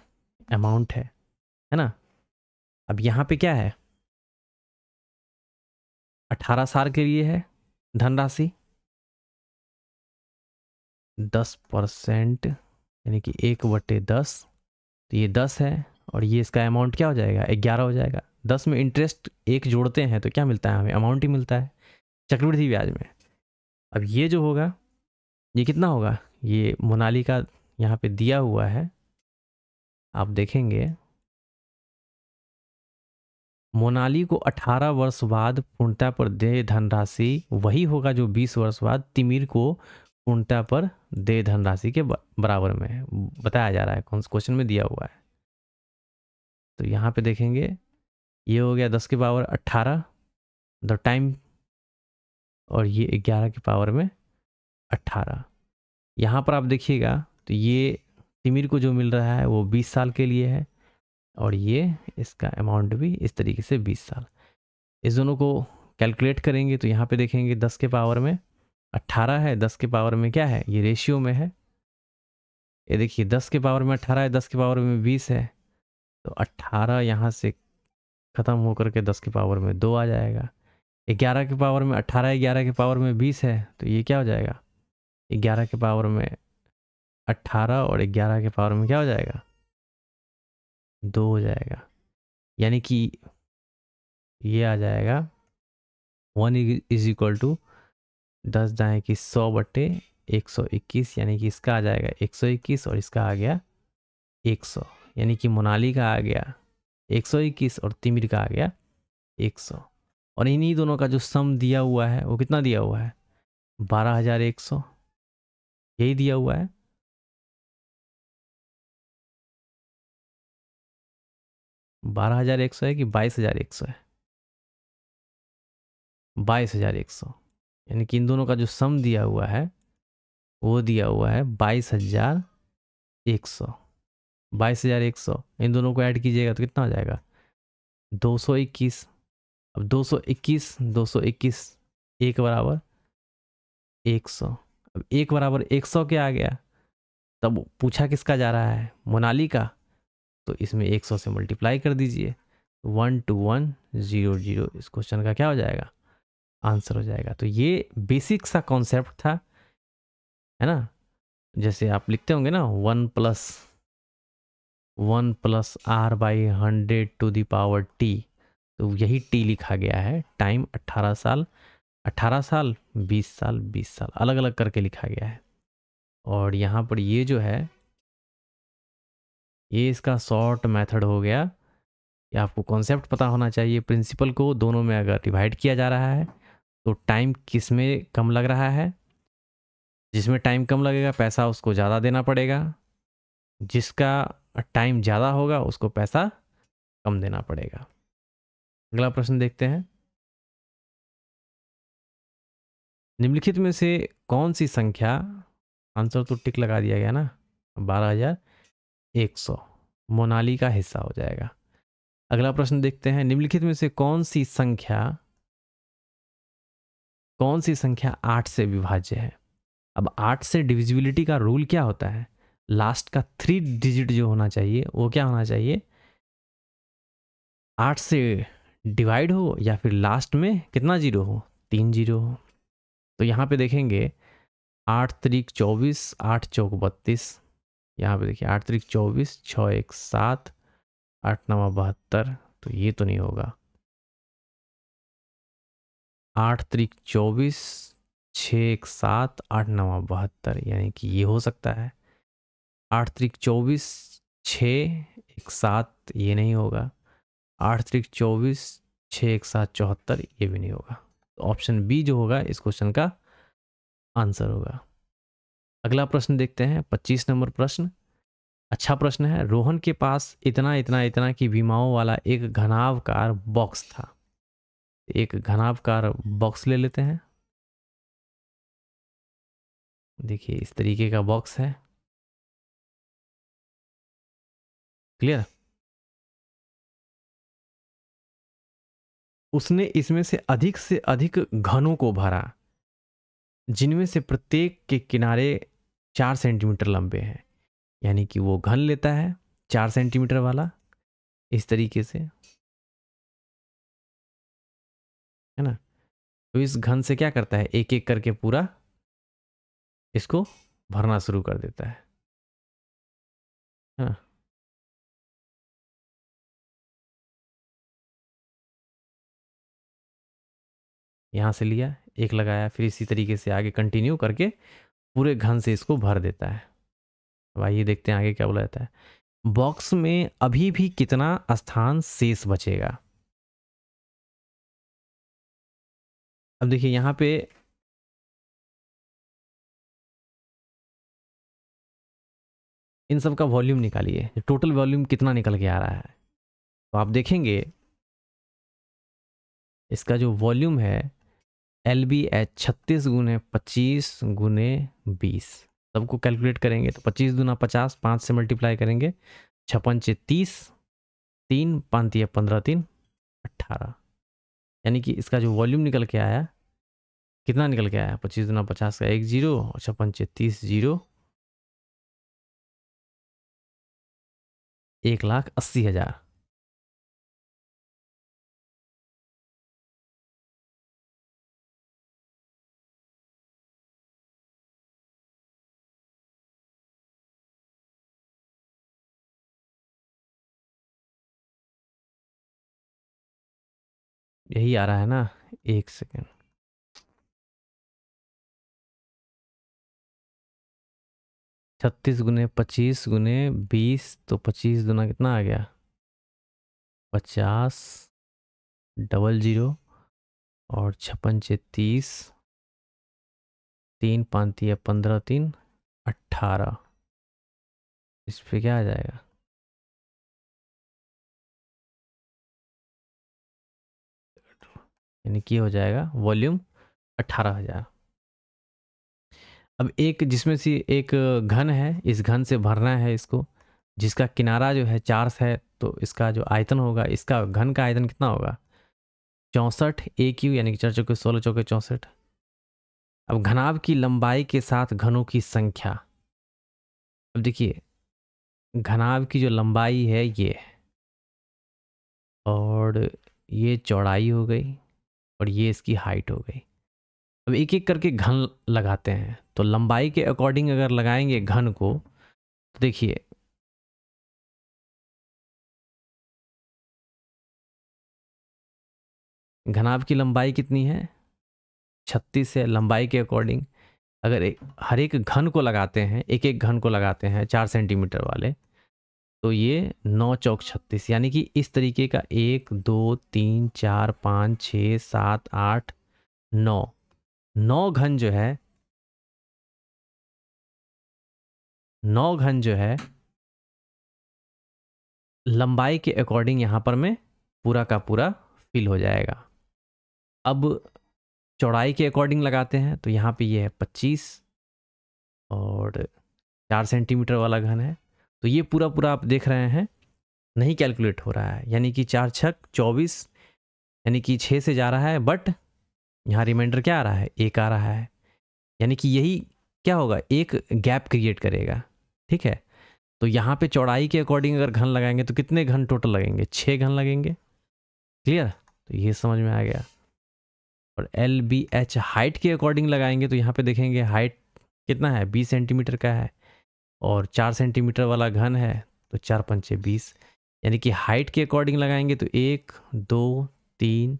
अमाउंट है ना। अब यहाँ पे क्या है 18 साल के लिए है धनराशि 10%, यानी कि 1/10। तो ये 10 है और ये इसका अमाउंट क्या हो जाएगा 11 हो जाएगा। 10 में इंटरेस्ट 1 जोड़ते हैं तो क्या मिलता है हमें, अमाउंट ही मिलता है चक्रवृद्धि ब्याज में। अब ये जो होगा ये कितना होगा, ये मोनाली का यहाँ पे दिया हुआ है, आप देखेंगे मोनाली को 18 वर्ष बाद पूर्णता पर दे धनराशि वही होगा जो 20 वर्ष बाद तिमिर को पूर्णता पर दे धनराशि के बराबर में है, बताया जा रहा है, कौन से क्वेश्चन में दिया हुआ है। तो यहाँ पे देखेंगे ये हो गया 10 के पावर 18 द टाइम, और ये 11 के पावर में 18। यहाँ पर आप देखिएगा तो ये तिमिर को जो मिल रहा है वो 20 साल के लिए है, और ये इसका अमाउंट भी इस तरीके से 20 साल। इस दोनों को कैलकुलेट करेंगे तो यहाँ पे देखेंगे 10 के पावर में 18 है, 10 के पावर में क्या है ये रेशियो में है, ये देखिए 10 के पावर में 18 है, 10 के पावर में 20 है। तो 18 यहाँ से ख़त्म होकर के 10 के पावर में 2 आ जाएगा। 11 के पावर में 18, 11 के पावर में 20 है, तो ये क्या हो जाएगा 11 के पावर में 18 और 11 के पावर में क्या हो जाएगा 2 हो जाएगा, यानी कि ये आ जाएगा 1 इज इक्वल टू 10 दाएँ की 100/121, यानी कि इसका आ जाएगा 121 और इसका आ गया 100, यानी कि मोनाली का आ गया 121 और तिमिर का आ गया 100। और इन्हीं दोनों का जो सम दिया हुआ है वो कितना दिया हुआ है 12,100, यही दिया हुआ है। बारह हजार एक सौ है कि 22,100 है, 22,100, यानी कि इन दोनों का जो सम दिया हुआ है वो दिया हुआ है 22,100। 22,100 इन दोनों को ऐड कीजिएगा तो कितना हो जाएगा 221। अब 221 221 1 बराबर 100। अब 1 बराबर 100 क्या आ गया, तब पूछा किसका जा रहा है मोनाली का, तो इसमें 100 से मल्टीप्लाई कर दीजिए 12100, इस क्वेश्चन का क्या हो जाएगा आंसर हो जाएगा। तो ये बेसिक सा कॉन्सेप्ट था, है ना। जैसे आप लिखते होंगे ना 1+r/100 तो यही t लिखा गया है। टाइम 18 साल 18 साल 20 साल 20 साल अलग अलग करके लिखा गया है। और यहाँ पर ये जो है ये इसका शॉर्ट मेथड हो गया। ये आपको कॉन्सेप्ट पता होना चाहिए। प्रिंसिपल को दोनों में अगर डिवाइड किया जा रहा है तो टाइम किस में कम लग रहा है, जिसमें टाइम कम लगेगा पैसा उसको ज़्यादा देना पड़ेगा, जिसका टाइम ज़्यादा होगा उसको पैसा कम देना पड़ेगा। अगला प्रश्न देखते हैं। निम्नलिखित में से कौन सी संख्या, आंसर तो टिक लगा दिया गया ना, 12,100 मोनाली का हिस्सा हो जाएगा। अगला प्रश्न देखते हैं। निम्नलिखित में से कौन सी संख्या 8 से विभाज्य है। अब 8 से डिविजिबिलिटी का रूल क्या होता है, लास्ट का 3 डिजिट जो होना चाहिए वो क्या होना चाहिए 8 से डिवाइड हो, या फिर लास्ट में कितना जीरो हो 3 जीरो हो। तो यहाँ पे देखेंगे 8 त्रिक 24 8 चौक 32, यहाँ पे देखिए 8 त्रिक 24 6 1 7 8 9 72 तो ये तो नहीं होगा। 8 त्रिक 24, 6 1 7, 8 9 72, यानी कि ये हो सकता है। 8 त्रिक 24, 6 1 7, ये नहीं होगा। 8 त्रिक 24, 6 1 7 74, ये भी नहीं होगा। तो ऑप्शन बी जो होगा इस क्वेश्चन का आंसर होगा। अगला प्रश्न देखते हैं, 25 नंबर प्रश्न। अच्छा प्रश्न है। रोहन के पास इतना इतना इतना की विमाओं वाला एक घनाभकार बॉक्स था। एक घनाभकार बॉक्स ले लेते हैं। देखिए इस तरीके का बॉक्स है। क्लियर। उसने इसमें से अधिक घनों को भरा, जिनमें से प्रत्येक के किनारे 4 सेंटीमीटर लंबे हैं। यानी कि वो घन लेता है 4 सेंटीमीटर वाला, इस तरीके से, है ना। तो इस घन से क्या करता है, एक एक करके पूरा इसको भरना शुरू कर देता है ना। यहाँ से लिया, एक लगाया, फिर इसी तरीके से आगे कंटिन्यू करके पूरे घन से इसको भर देता है। अब आइए देखते हैं आगे क्या बोला जाता है। बॉक्स में अभी भी कितना स्थान शेष बचेगा। अब देखिए यहाँ पे इन सब का वॉल्यूम निकालिए, टोटल वॉल्यूम कितना निकल के आ रहा है। तो आप देखेंगे इसका जो वॉल्यूम है LBH 36 गुने 25 गुने 20, सबको कैलकुलेट करेंगे तो 25 दूना 50, 5 से मल्टीप्लाई करेंगे, 6 पंचे 30, 3 5 15, 3 18, यानी कि इसका जो वॉल्यूम निकल के आया, कितना निकल के आया, 25 दूना 50 का 1 जीरो और 6 पंचे 30 जीरो, 1,80,000। यही आ रहा है ना। एक सेकेंड, 36 गुने 25 गुने 20, तो 25 दूना कितना आ गया, 50, डबल जीरो और 6 पंचे 30, 3 5 15, 3 18, इस पे क्या आ जाएगा, यानी कि हो जाएगा वॉल्यूम 18,000। अब एक जिसमें से एक घन है, इस घन से भरना है इसको, जिसका किनारा जो है 4 है, तो इसका जो आयतन होगा, इसका घन का आयतन कितना होगा, 64 AQ, यानी कि 4 चौके 16 चौके 64। अब घनाभ की लंबाई के साथ घनों की संख्या। अब देखिए घनाभ की जो लंबाई है ये, और ये चौड़ाई हो गई, और ये इसकी हाइट हो गई। अब एक एक करके घन लगाते हैं, तो लंबाई के अकॉर्डिंग अगर लगाएंगे घन को, तो देखिए घनाभ की लंबाई कितनी है, 36 है। लंबाई के अकॉर्डिंग अगर हर एक घन को लगाते हैं, एक एक घन को लगाते हैं 4 सेंटीमीटर वाले, तो ये 9 चौक 36, यानी कि इस तरीके का 1 2 3 4 5 6 7 8 9, 9 घन जो है, 9 घन जो है लंबाई के अकॉर्डिंग यहाँ पर में पूरा का पूरा फिल हो जाएगा। अब चौड़ाई के अकॉर्डिंग लगाते हैं, तो यहाँ पे ये है 25 और 4 सेंटीमीटर वाला घन है, तो ये पूरा पूरा आप देख रहे हैं नहीं कैलकुलेट हो रहा है, यानी कि 4 छक 24, यानी कि 6 से जा रहा है, बट यहाँ रिमाइंडर क्या आ रहा है, 1 आ रहा है, यानी कि यही क्या होगा, एक गैप क्रिएट करेगा। ठीक है, तो यहाँ पे चौड़ाई के अकॉर्डिंग अगर घन लगाएंगे तो कितने घन टोटल लगेंगे, 6 घन लगेंगे। क्लियर, तो ये समझ में आ गया। और LBH हाइट के अकॉर्डिंग लगाएंगे तो यहाँ पे देखेंगे हाइट कितना है, 20 सेंटीमीटर का है, और 4 सेंटीमीटर वाला घन है, तो 4 पंचे 20, यानी कि हाइट के अकॉर्डिंग लगाएंगे तो 1 2 3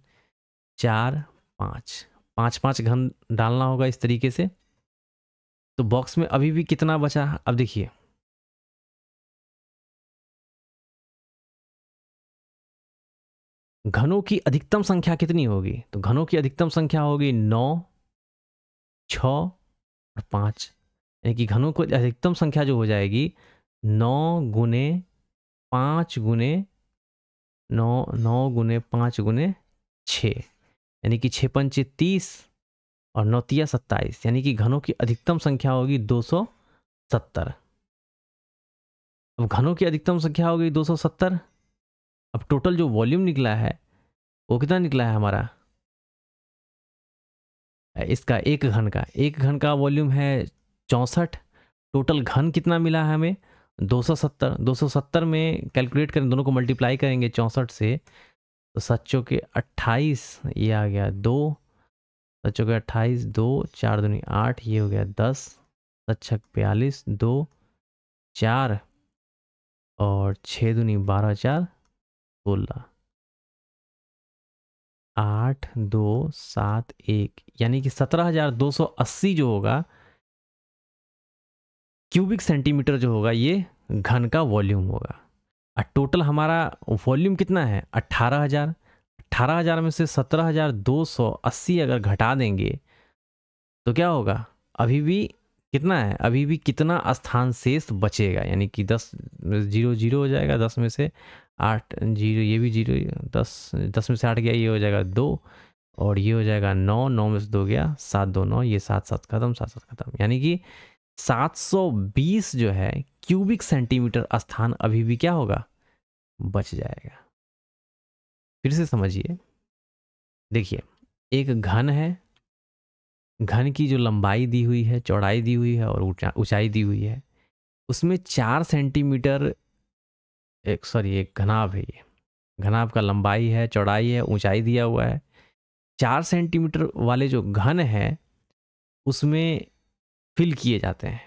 4 5, 5 घन डालना होगा इस तरीके से। तो बॉक्स में अभी भी कितना बचा, अब देखिए घनों की अधिकतम संख्या कितनी होगी, तो घनों की अधिकतम संख्या होगी 9 6 और 5, यानी कि घनों को अधिकतम संख्या जो हो जाएगी 9 गुने 5 गुने 9 गुने 6, यानी कि 6 पंचे 30 और 9 तिया 27, यानी कि घनों की अधिकतम संख्या होगी 270। अब घनों की अधिकतम संख्या हो गई 270। अब टोटल जो वॉल्यूम निकला है वो कितना निकला है हमारा, इसका एक घन का वॉल्यूम है 64। टोटल घन कितना मिला है हमें 270। 270 में कैलकुलेट करें, दोनों को मल्टीप्लाई करेंगे 64 से, तो सच्चों के 28, ये आ गया 2, सच्चों के 28 2 4 दूनी 8, ये हो गया 10, सच्चक 42 2 4 और 6 दूनी 12 4 16, 8 2 7 1, यानी कि 17,280 जो होगा क्यूबिक सेंटीमीटर जो होगा ये घन का वॉल्यूम होगा। और टोटल हमारा वॉल्यूम कितना है 18,000। 18,000 में से 17,280 अगर घटा देंगे तो क्या होगा, अभी भी कितना है, अभी भी कितना स्थान शेष बचेगा, यानी कि 10 0 0 हो जाएगा, 10 में से 8 0, ये भी 0, 10 में से 8 गया, ये हो जाएगा 2, और ये हो जाएगा 9, 9 में से 2 गया 7 2 9, ये 7 7 खत्म, 7 7 खत्म, यानी कि 720 जो है क्यूबिक सेंटीमीटर स्थान अभी भी क्या होगा, बच जाएगा। फिर से समझिए, देखिए एक घन है, घन की जो लंबाई दी हुई है, चौड़ाई दी हुई है और ऊंचाई दी हुई है, उसमें 4 सेंटीमीटर, एक घनाभ है, ये घनाभ का लंबाई है, चौड़ाई है, ऊंचाई दिया हुआ है। 4 सेंटीमीटर वाले जो घन है उसमें फिल किए जाते हैं,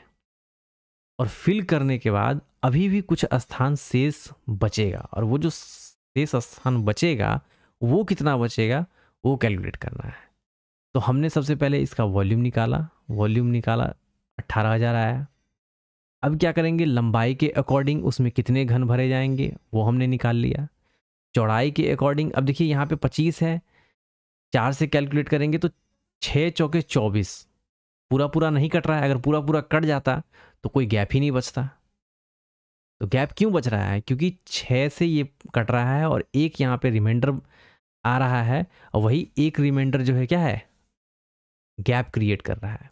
और फिल करने के बाद अभी भी कुछ स्थान शेष बचेगा, और वो जो शेष स्थान बचेगा वो कितना बचेगा वो कैलकुलेट करना है। तो हमने सबसे पहले इसका वॉल्यूम निकाला, 18,000 आया। अब क्या करेंगे, लंबाई के अकॉर्डिंग उसमें कितने घन भरे जाएंगे वो हमने निकाल लिया। चौड़ाई के अकॉर्डिंग, अब देखिए यहाँ पे 25 है, 4 से कैलकुलेट करेंगे तो 6 चौके 24, पूरा पूरा नहीं कट रहा है, अगर पूरा पूरा कट जाता तो कोई गैप ही नहीं बचता। तो गैप क्यों बच रहा है, क्योंकि 6 से ये कट रहा है और एक यहाँ पे रिमाइंडर आ रहा है, और वही एक रिमाइंडर जो है क्या है, गैप क्रिएट कर रहा है।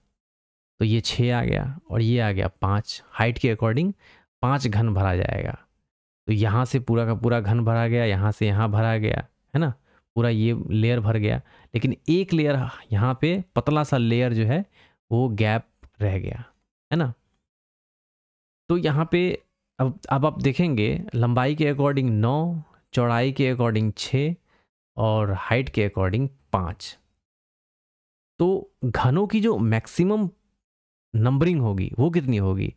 तो ये 6 आ गया और ये आ गया 5, हाइट के अकॉर्डिंग 5 घन भरा जाएगा। तो यहाँ से पूरा का पूरा घन भरा गया, यहाँ से यहाँ भरा गया, है ना, पूरा ये लेयर भर गया, लेकिन एक लेयर यहाँ पे पतला सा लेयर जो है वो गैप रह गया, है ना। तो यहाँ पे अब आप देखेंगे लंबाई के अकॉर्डिंग 9, चौड़ाई के अकॉर्डिंग 6 और हाइट के अकॉर्डिंग 5। तो घनों की जो मैक्सिमम नंबरिंग होगी वो कितनी होगी,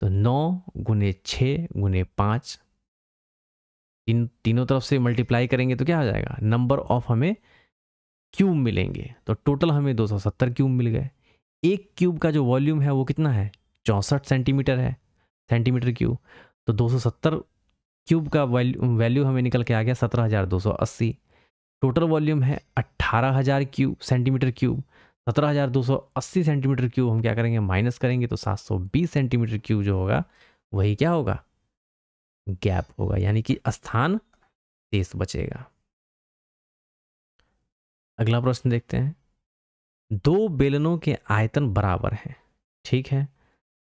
तो 9 गुने 6 गुने 5, तीनों तरफ से मल्टीप्लाई करेंगे तो क्या हो जाएगा, नंबर ऑफ हमें क्यूब मिलेंगे। तो टोटल हमें 270 क्यूब मिल गए। एक क्यूब का जो वॉल्यूम है वो कितना है, 64 सेंटीमीटर है, सेंटीमीटर क्यूब। तो 270 क्यूब का वैल्यू हमें निकल के आ गया 17,280। टोटल वॉल्यूम है 18,000 cube centimetre cube. 17,280 centimetre cube हम क्या करेंगे, माइनस करेंगे तो 720 सेंटीमीटर क्यूब जो होगा वही क्या होगा, गैप होगा, यानी कि स्थान शेष बचेगा। अगला प्रश्न देखते हैं। दो बेलनों के आयतन बराबर हैं, ठीक है,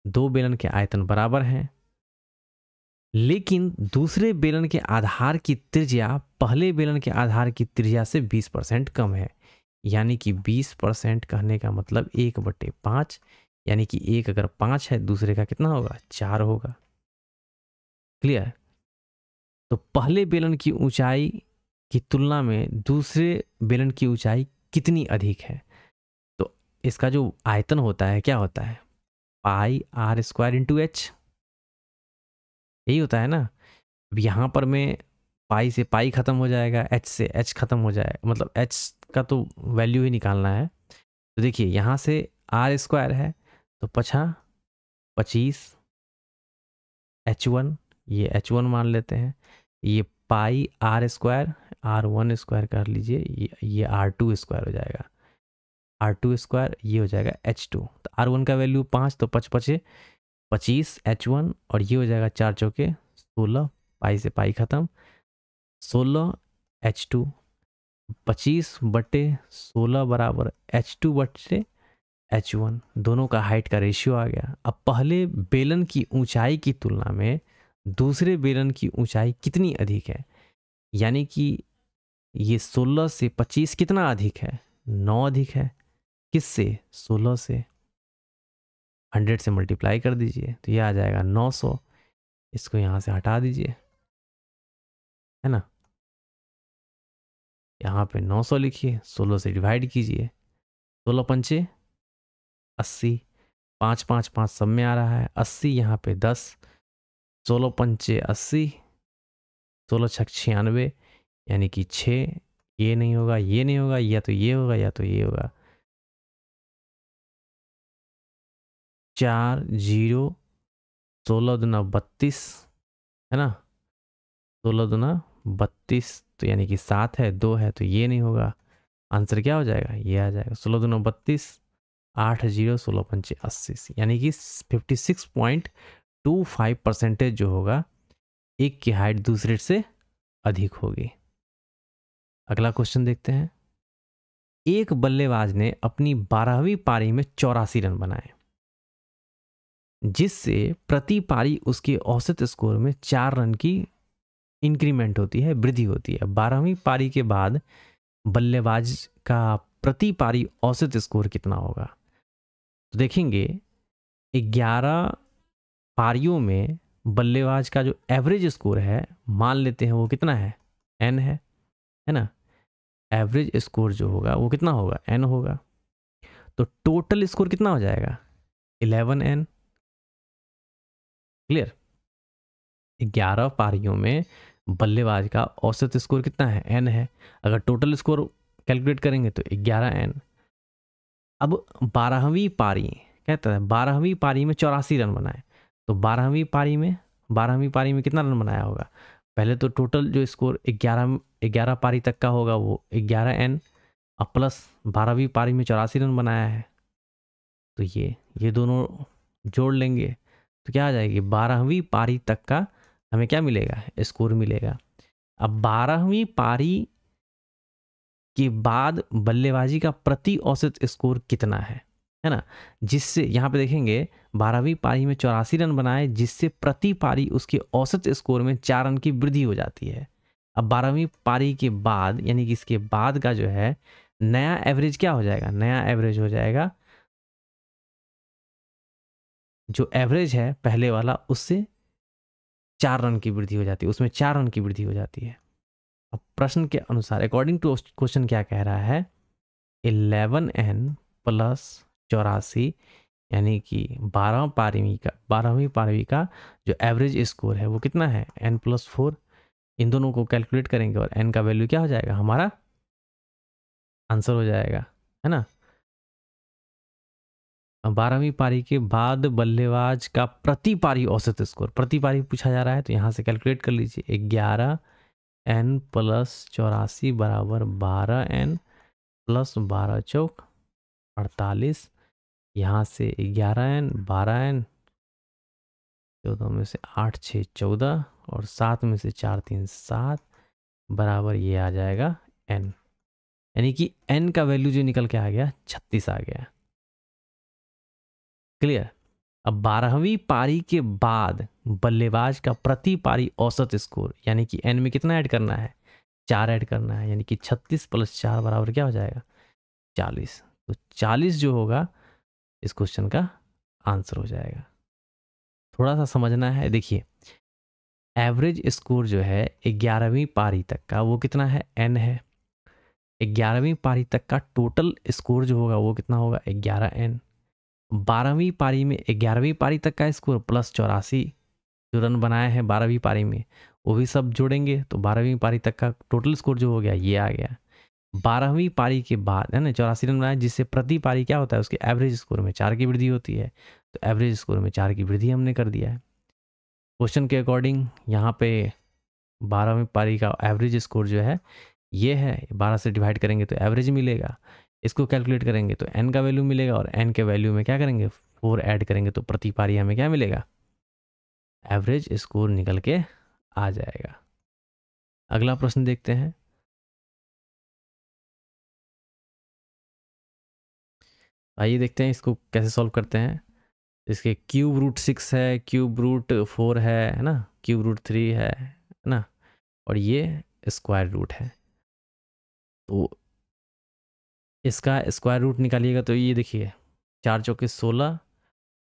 दो बेलन के आयतन बराबर हैं, लेकिन दूसरे बेलन के आधार की त्रिज्या पहले बेलन के आधार की त्रिज्या से 20% कम है। यानी कि 20% कहने का मतलब 1/5, यानी कि एक अगर 5 है दूसरे का कितना होगा, 4 होगा। क्लियर। तो पहले बेलन की ऊंचाई की तुलना में दूसरे बेलन की ऊंचाई कितनी अधिक है। तो इसका जो आयतन होता है क्या होता है, पाई r² × h, यही होता है ना। अब यहाँ पर मैं पाई से पाई ख़त्म हो जाएगा, एच से एच ख़त्म हो जाएगा, मतलब एच का तो वैल्यू ही निकालना है। तो देखिए यहाँ से आर स्क्वायर है तो 25 H1, ये H1 मान लेते हैं, ये पाई आर स्क्वायर R1 स्क्वायर कर लीजिए, ये R2 स्क्वायर हो जाएगा, R2 स्क्वायर ये हो जाएगा H2। तो R1 का वैल्यू 5, तो 5 पचे 25 H1, और ये हो जाएगा 4 चौके 16, पाई से पाई ख़त्म, 16 H2, 25/16 बराबर H2/H1, दोनों का हाइट का रेशियो आ गया। अब पहले बेलन की ऊंचाई की तुलना में दूसरे बेलन की ऊंचाई कितनी अधिक है, यानी कि ये 16 से 25 कितना अधिक है, 9 अधिक है। किससे? 16 से। 100 से मल्टीप्लाई कर दीजिए तो ये आ जाएगा 900, इसको यहाँ से हटा दीजिए, है ना, यहाँ पे 900 लिखिए, 16 से डिवाइड कीजिए, 16 पंचे 80, 5 5 5 सब में आ रहा है 80, यहाँ पे 10, 16 पंचे 80, 16 छक 96, यानी कि 6, ये नहीं होगा, ये नहीं होगा, या तो ये होगा या तो ये होगा, 4 0, 16 दूना 32, है ना, 16 दूना 32, तो यानी कि 7 है, 2 है, तो ये नहीं होगा। आंसर क्या हो जाएगा? ये आ जाएगा 16 दूना 32, 8 0, 16 पंचे 80, यानी कि 56.25% जो होगा एक की हाइट दूसरे से अधिक होगी। अगला क्वेश्चन देखते हैं। एक बल्लेबाज ने अपनी 12वीं पारी में 84 रन बनाए, जिससे प्रति पारी उसके औसत स्कोर में 4 रन की इंक्रीमेंट होती है, वृद्धि होती है। 12वीं पारी के बाद बल्लेबाज का प्रति पारी औसत स्कोर कितना होगा? तो देखेंगे 11 पारियों में बल्लेबाज का जो एवरेज स्कोर है, मान लेते हैं वो कितना है, n है ना। एवरेज स्कोर जो होगा वो कितना होगा, n होगा। तो टोटल स्कोर कितना हो जाएगा, 11n। क्लियर? 11 पारियों में बल्लेबाज का औसत स्कोर कितना है, n है। अगर टोटल स्कोर कैलकुलेट करेंगे तो 11n। अब 12वीं पारी कहता है 12वीं पारी में 84 रन बनाए, तो 12वीं पारी में कितना रन बनाया होगा? पहले तो टोटल जो स्कोर 11 पारी तक का होगा वो 11n, अब प्लस 12वीं पारी में 84 रन बनाया है, तो ये दोनों जोड़ लेंगे तो क्या आ जाएगी, 12वीं पारी तक का हमें क्या मिलेगा, स्कोर मिलेगा। अब 12वीं पारी के बाद बल्लेबाजी का प्रति औसत स्कोर कितना है ना, जिससे यहाँ पे देखेंगे 12वीं पारी में 84 रन बनाए, जिससे प्रति पारी उसके औसत स्कोर में 4 रन की वृद्धि हो जाती है। अब 12वीं पारी के बाद यानी कि इसके बाद का जो है नया एवरेज क्या हो जाएगा, नया एवरेज हो जाएगा जो एवरेज है पहले वाला उससे 4 रन की वृद्धि हो जाती है, उसमें 4 रन की वृद्धि हो जाती है। अब प्रश्न के अनुसार अकॉर्डिंग टू क्वेश्चन क्या कह रहा है, 11n प्लस 84 यानी कि 12वीं पारी का जो एवरेज स्कोर है वो कितना है, n+4। इन दोनों को कैलकुलेट करेंगे और n का वैल्यू क्या हो जाएगा, हमारा आंसर हो जाएगा, है ना। 12वीं पारी के बाद बल्लेबाज का प्रति पारी औसत स्कोर, प्रति पारी पूछा जा रहा है तो यहाँ से कैलकुलेट कर लीजिए, 11n प्लस 84 बराबर 12n प्लस 12 चौक 48, यहाँ से 11n 12n, 14 में से 8 6 14 और 7 में से 4 3 7 बराबर ये आ जाएगा n, यानी कि n का वैल्यू जो निकल के आ गया 36 आ गया। क्लियर? अब 12वीं पारी के बाद बल्लेबाज का प्रति पारी औसत स्कोर यानी कि n में कितना ऐड करना है, 4 ऐड करना है, यानी कि 36 + 4 बराबर क्या हो जाएगा, 40। तो 40 जो होगा इस क्वेश्चन का आंसर हो जाएगा। थोड़ा सा समझना है, देखिए एवरेज स्कोर जो है 11वीं पारी तक का वो कितना है, n है। 11वीं पारी तक का टोटल स्कोर जो होगा वो कितना होगा, 11n। 12वीं पारी में 11वीं पारी तक का स्कोर प्लस 84 जो रन बनाए हैं 12वीं पारी में वो भी सब जोड़ेंगे तो 12वीं पारी तक का टोटल स्कोर जो हो गया ये आ गया। 12वीं पारी के बाद है ना 84 रन बनाए, जिससे प्रति पारी क्या होता है उसके एवरेज स्कोर में 4 की वृद्धि होती है। तो एवरेज स्कोर में 4 की वृद्धि हमने कर दिया है। क्वेश्चन के अकॉर्डिंग यहाँ पे 12वीं पारी का एवरेज स्कोर जो है ये है, 12 से डिवाइड करेंगे तो एवरेज मिलेगा, इसको कैलकुलेट करेंगे तो n का वैल्यू मिलेगा, और n के वैल्यू में क्या करेंगे 4 ऐड करेंगे तो प्रति पारी हमें क्या मिलेगा, एवरेज स्कोर निकल के आ जाएगा। अगला प्रश्न देखते हैं। आइए देखते हैं इसको कैसे सॉल्व करते हैं। इसके क्यूब रूट 6 है, क्यूब रूट 4 है ना, क्यूब रूट 3 है ना, और ये स्क्वायर रूट है। तो इसका स्क्वायर रूट निकालिएगा तो ये देखिए 4 चौके 16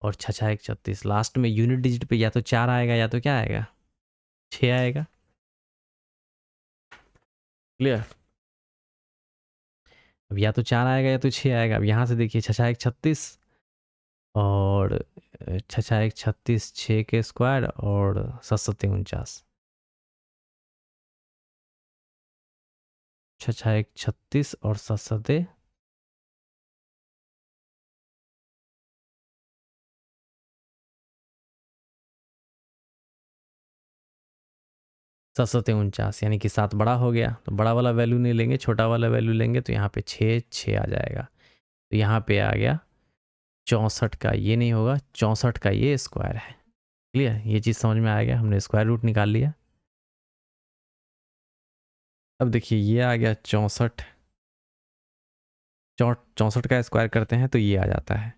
और 6 6 1 36, लास्ट में यूनिट डिजिट पे या तो 4 आएगा या तो क्या आएगा 6 आएगा। क्लियर। अब या तो 4 आएगा या तो 6 आएगा। अब यहाँ से देखिए 6 6 1 36 और 6 6 1 36, 6 के स्क्वायर और 7 7 49, 6 6 1 36 और 7 7 49, यानी कि 7 बड़ा हो गया तो बड़ा वाला वैल्यू नहीं लेंगे, छोटा वाला वैल्यू लेंगे तो यहाँ पे 6 6 आ जाएगा। तो यहाँ पे आ गया 64 का, ये नहीं होगा 64 का ये स्क्वायर है। क्लियर, ये चीज़ समझ में आ गया, हमने स्क्वायर रूट निकाल लिया। अब देखिए ये आ गया 64, 64 का स्क्वायर करते हैं तो ये आ जाता है।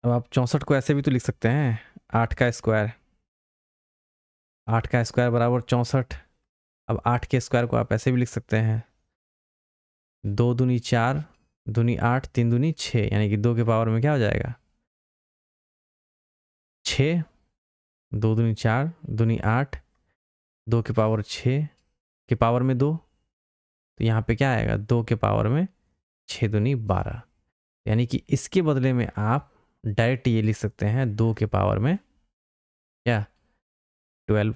अब आप 64 को ऐसे भी तो लिख सकते हैं, 8 का स्क्वायर, 8 का स्क्वायर बराबर 64। अब 8 के स्क्वायर को आप ऐसे भी लिख सकते हैं, 2 दूनी 4, दूनी 8, 3 दूनी 6, यानी कि 2 के पावर में क्या हो जाएगा 6, 2 दूनी 4, दूनी 8, 2 के पावर 6 के पावर में 2, तो यहाँ पे क्या आएगा 2 के पावर में 6 दूनी 12, यानी कि इसके बदले में आप डायरेक्ट ये लिख सकते हैं 2 के पावर में क्या 12।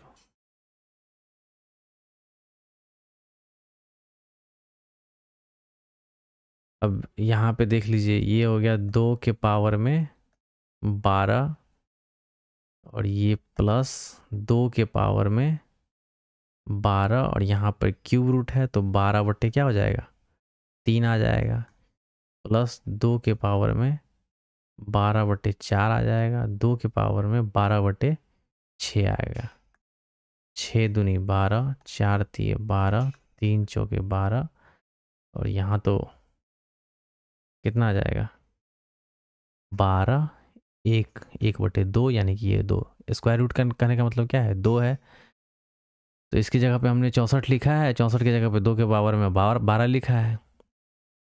अब यहाँ पे देख लीजिए ये हो गया 2 के पावर में 12 और ये प्लस 2 के पावर में 12, और यहाँ पर क्यूब रूट है तो 12 बट्टे क्या हो जाएगा 3 आ जाएगा, प्लस 2 के पावर में 12 बट्टे 4 आ जाएगा, 2 के पावर में 12 बट्टे 6 आएगा, 6 दूनी 12, 4 तिये 12, 3 चौके 12, और यहाँ तो कितना आ जाएगा 12, 1 बटे 2, यानी कि ये 2। स्क्वायर रूट का कहने का मतलब क्या है 2 है, तो इसकी जगह पे हमने 64 लिखा है, 64 की जगह पे 2 के पावर में 12 लिखा है,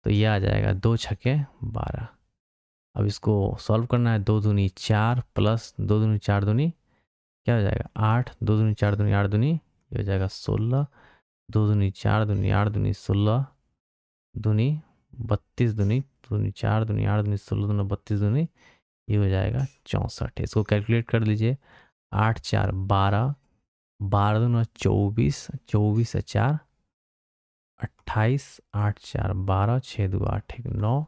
तो ये आ जाएगा 2 छक्के 12। अब इसको सॉल्व करना है, 2 दूनी 4 प्लस 2 दूनी 4 दूनी क्या हो जाएगा 8, 2 दूनी 4 दूनी 8 दूनी ये हो जाएगा 16, 2 दूनी 4 दूनी 8 दूनी 16 दूनी 32 दूनी 4 दूनी 8 दूनी 16 दूनी 32 दूनी ये हो जाएगा 64। इसको कैलकुलेट कर लीजिए, 8 4 12, 12 दूना 24, 24 से 4 28, 8 4 12, 6 2 8 1 9,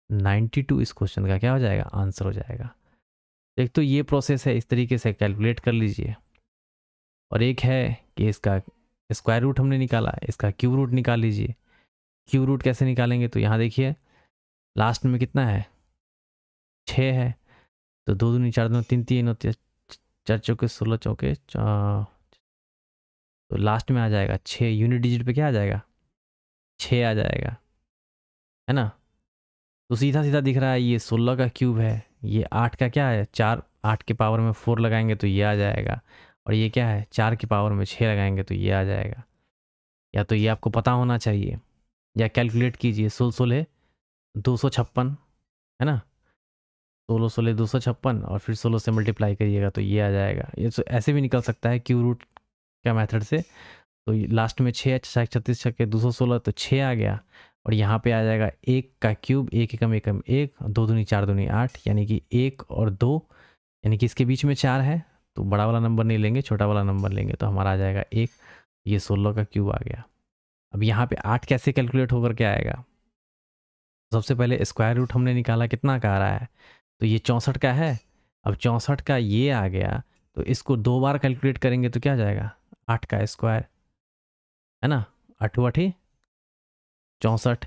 92 इस क्वेश्चन का क्या हो जाएगा आंसर हो जाएगा। एक तो ये प्रोसेस है, इस तरीके से कैलकुलेट कर लीजिए, और एक है कि इसका स्क्वायर रूट हमने निकाला, इसका क्यूब रूट निकाल लीजिए। क्यूब रूट कैसे निकालेंगे, तो यहाँ देखिए लास्ट में कितना है 6 है, तो 2 दूनी 4 दूनी 3 3 4 चौके 16 चौके, तो लास्ट में आ जाएगा 6, यूनिट डिजिट पे क्या आ जाएगा 6 आ जाएगा, है ना। तो सीधा सीधा दिख रहा है ये 16 का क्यूब है, ये 8 का क्या है 4, 8 के पावर में 4 लगाएंगे तो ये आ जाएगा, और ये क्या है 4 के पावर में 6 लगाएंगे तो ये आ जाएगा। या तो ये आपको पता होना चाहिए, या कैलकुलेट कीजिए, 16 256 है ना, 16 16 256 और फिर 16 से मल्टीप्लाई करिएगा तो ये आ जाएगा। ये तो ऐसे भी निकल सकता है क्यूब रूट का मेथड से, तो लास्ट में 6 36 छक्के 216 तो 6 आ गया, और यहाँ पे आ जाएगा 1 का क्यूब, 1 एकम एकम 1, 2 दूनी 4 दूनी 8, यानी कि 1 और 2, यानी कि इसके बीच में 4 है तो बड़ा वाला नंबर नहीं लेंगे, छोटा वाला नंबर लेंगे, तो हमारा आ जाएगा 1, ये 16 का क्यूब आ गया। अब यहाँ पे 8 कैसे कैलकुलेट होकर के आएगा? सबसे पहले स्क्वायर रूट हमने निकाला, कितना का आ रहा है, तो ये 64 का है। अब 64 का ये आ गया, तो इसको 2 बार कैलकुलेट करेंगे तो क्या आ जाएगा, 8 का स्क्वायर, है ना, 8 8 64।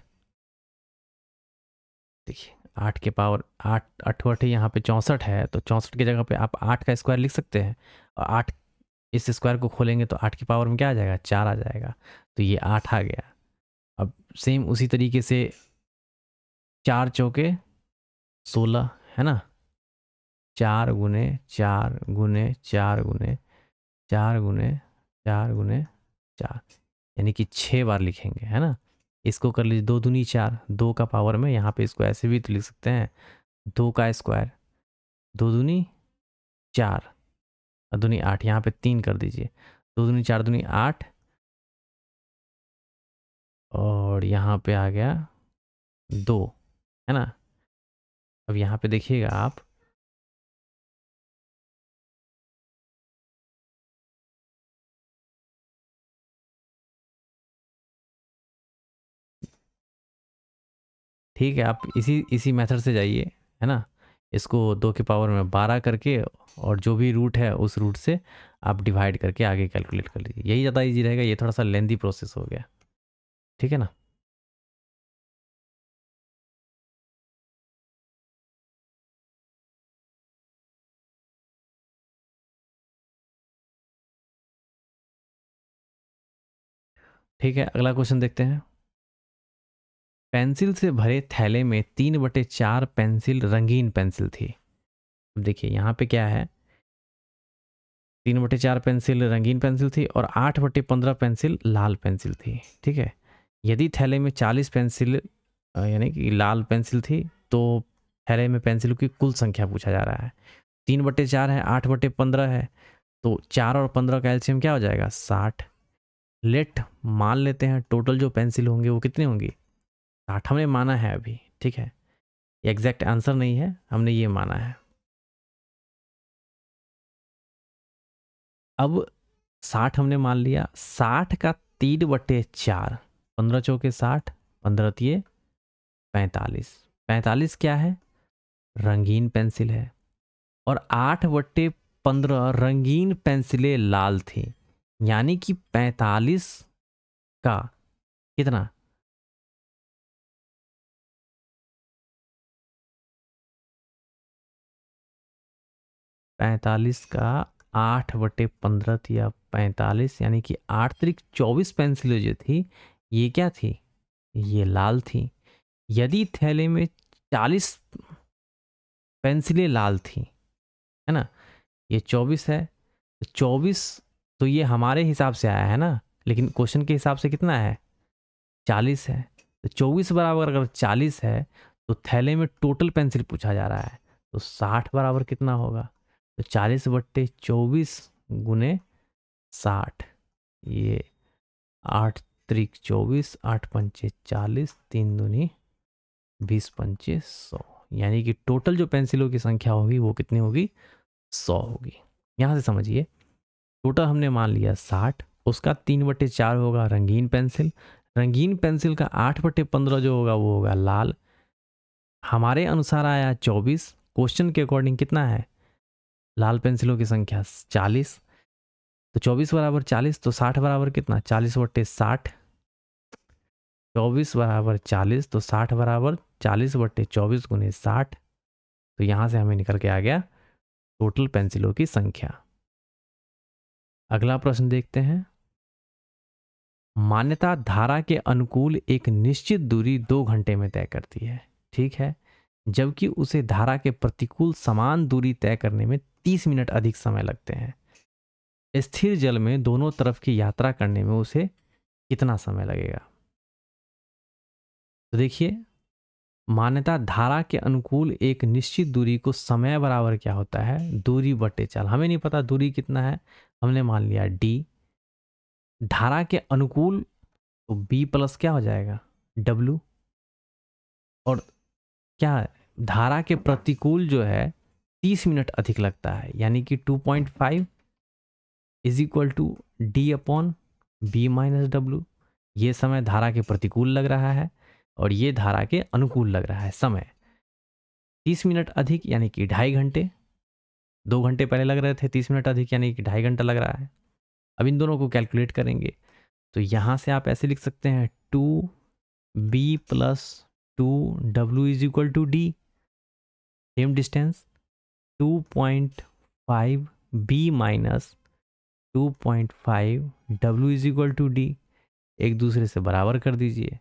देखिए 8 के पावर 8 8 8 यहाँ पे 64 है, तो 64 की जगह पे आप 8 का स्क्वायर लिख सकते हैं, और 8 इस स्क्वायर को खोलेंगे तो 8 की पावर में क्या आ जाएगा, 4 आ जाएगा, तो ये 8 आ गया। अब सेम उसी तरीके से 4 चौके 16, है ना, 4 गुने 4 गुने 4 गुने 4 गुने 4 गुने 4, यानी कि 6 बार लिखेंगे, है ना। इसको कर लीजिए 2 दूनी 4, 2 का पावर में यहाँ पे इसको ऐसे भी तो लिख सकते हैं, 2 का स्क्वायर, 2 दूनी 4 और दूनी 8, यहाँ पे 3 कर दीजिए, 2 दूनी 4 दूनी 8, और यहाँ पे आ गया 2, है ना। अब यहाँ पे देखिएगा आप, ठीक है, आप इसी इसी मेथड से जाइए, है ना, इसको 2 के पावर में 12 करके, और जो भी रूट है उस रूट से आप डिवाइड करके आगे कैलकुलेट कर लीजिए, यही ज़्यादा इजी रहेगा। ये थोड़ा सा लेंदी प्रोसेस हो गया, ठीक है ना। ठीक है, अगला क्वेश्चन देखते हैं। पेंसिल से भरे थैले में 3/4 पेंसिल रंगीन पेंसिल थी। अब देखिए यहाँ पे क्या है, 3/4 पेंसिल रंगीन पेंसिल थी और 8/15 पेंसिल लाल पेंसिल थी, ठीक है। यदि थैले में 40 पेंसिल यानी कि लाल पेंसिल थी, तो थैले में पेंसिलों की कुल संख्या पूछा जा रहा है। 3/4 है, 8/15 है, तो 4 और 15 का एलसीएम क्या हो जाएगा, 60। लेट मान लेते हैं टोटल जो पेंसिल होंगे वो कितनी होंगी, 60 हमने माना है अभी, ठीक है, एग्जैक्ट आंसर नहीं है, हमने ये माना है। अब 60 हमने मान लिया, 60 का 3/4, 15 चौके 60, 15 तिये 45, 45 क्या है, रंगीन पेंसिल है, और 8/15 रंगीन पेंसिलें लाल थी, यानी कि 45 का कितना, 45 का 8/15 या 45, यानी कि 8 त्रिक 24 पेंसिलें जो थी, ये क्या थी, ये लाल थी। यदि थैले में 40 पेंसिलें लाल थी, है ना, ये 24 है, 24 तो ये हमारे हिसाब से आया है ना, लेकिन क्वेश्चन के हिसाब से कितना है, 40 है। तो 24 बराबर अगर 40 है, तो थैले में टोटल पेंसिल पूछा जा रहा है, तो 60 बराबर कितना होगा, तो 40/24 गुने 60, ये 8 त्रिक 24, 8 पंचे 40, 3 दूनी 20 पंचे 100, यानी कि टोटल जो पेंसिलों की संख्या होगी वो कितनी होगी, 100 होगी। यहाँ से समझिए, टोटल हमने मान लिया 60, उसका 3/4 होगा रंगीन पेंसिल, रंगीन पेंसिल का 8/15 जो होगा वो होगा लाल, हमारे अनुसार आया 24, क्वेश्चन के अकॉर्डिंग कितना है, लाल पेंसिलों की संख्या 40, तो 24 बराबर 40, तो 60 बराबर कितना, 40/60, 24 बराबर 40, तो 60 बराबर 40/24 गुने 60, तो यहाँ से हमें निकल के आ गया टोटल पेंसिलों की संख्या। अगला प्रश्न देखते हैं। मान्यता धारा के अनुकूल एक निश्चित दूरी 2 घंटे में तय करती है, ठीक है, जबकि उसे धारा के प्रतिकूल समान दूरी तय करने में 30 मिनट अधिक समय लगते हैं। स्थिर जल में दोनों तरफ की यात्रा करने में उसे कितना समय लगेगा। तो देखिए, मान्यता धारा के अनुकूल एक निश्चित दूरी को समय बराबर क्या होता है, दूरी बटे चाल, हमें नहीं पता दूरी कितना है, हमने मान लिया d, धारा के अनुकूल तो b प्लस क्या हो जाएगा, w, और क्या है, धारा के प्रतिकूल जो है 30 मिनट अधिक लगता है, यानी कि 2.5 is equal to D upon B minus W. ये समय धारा के प्रतिकूल लग रहा है और ये धारा के अनुकूल लग रहा है। समय 30 मिनट अधिक यानी कि 2.5 घंटे, 2 घंटे पहले लग रहे थे, 30 मिनट अधिक यानी कि 2.5 घंटा लग रहा है। अब इन दोनों को कैलकुलेट करेंगे तो यहाँ से आप ऐसे लिख सकते हैं 2b plus 2w is equal to D. Same distance 2.5b minus 2.5w is equal to D, एक दूसरे से बराबर कर दीजिए।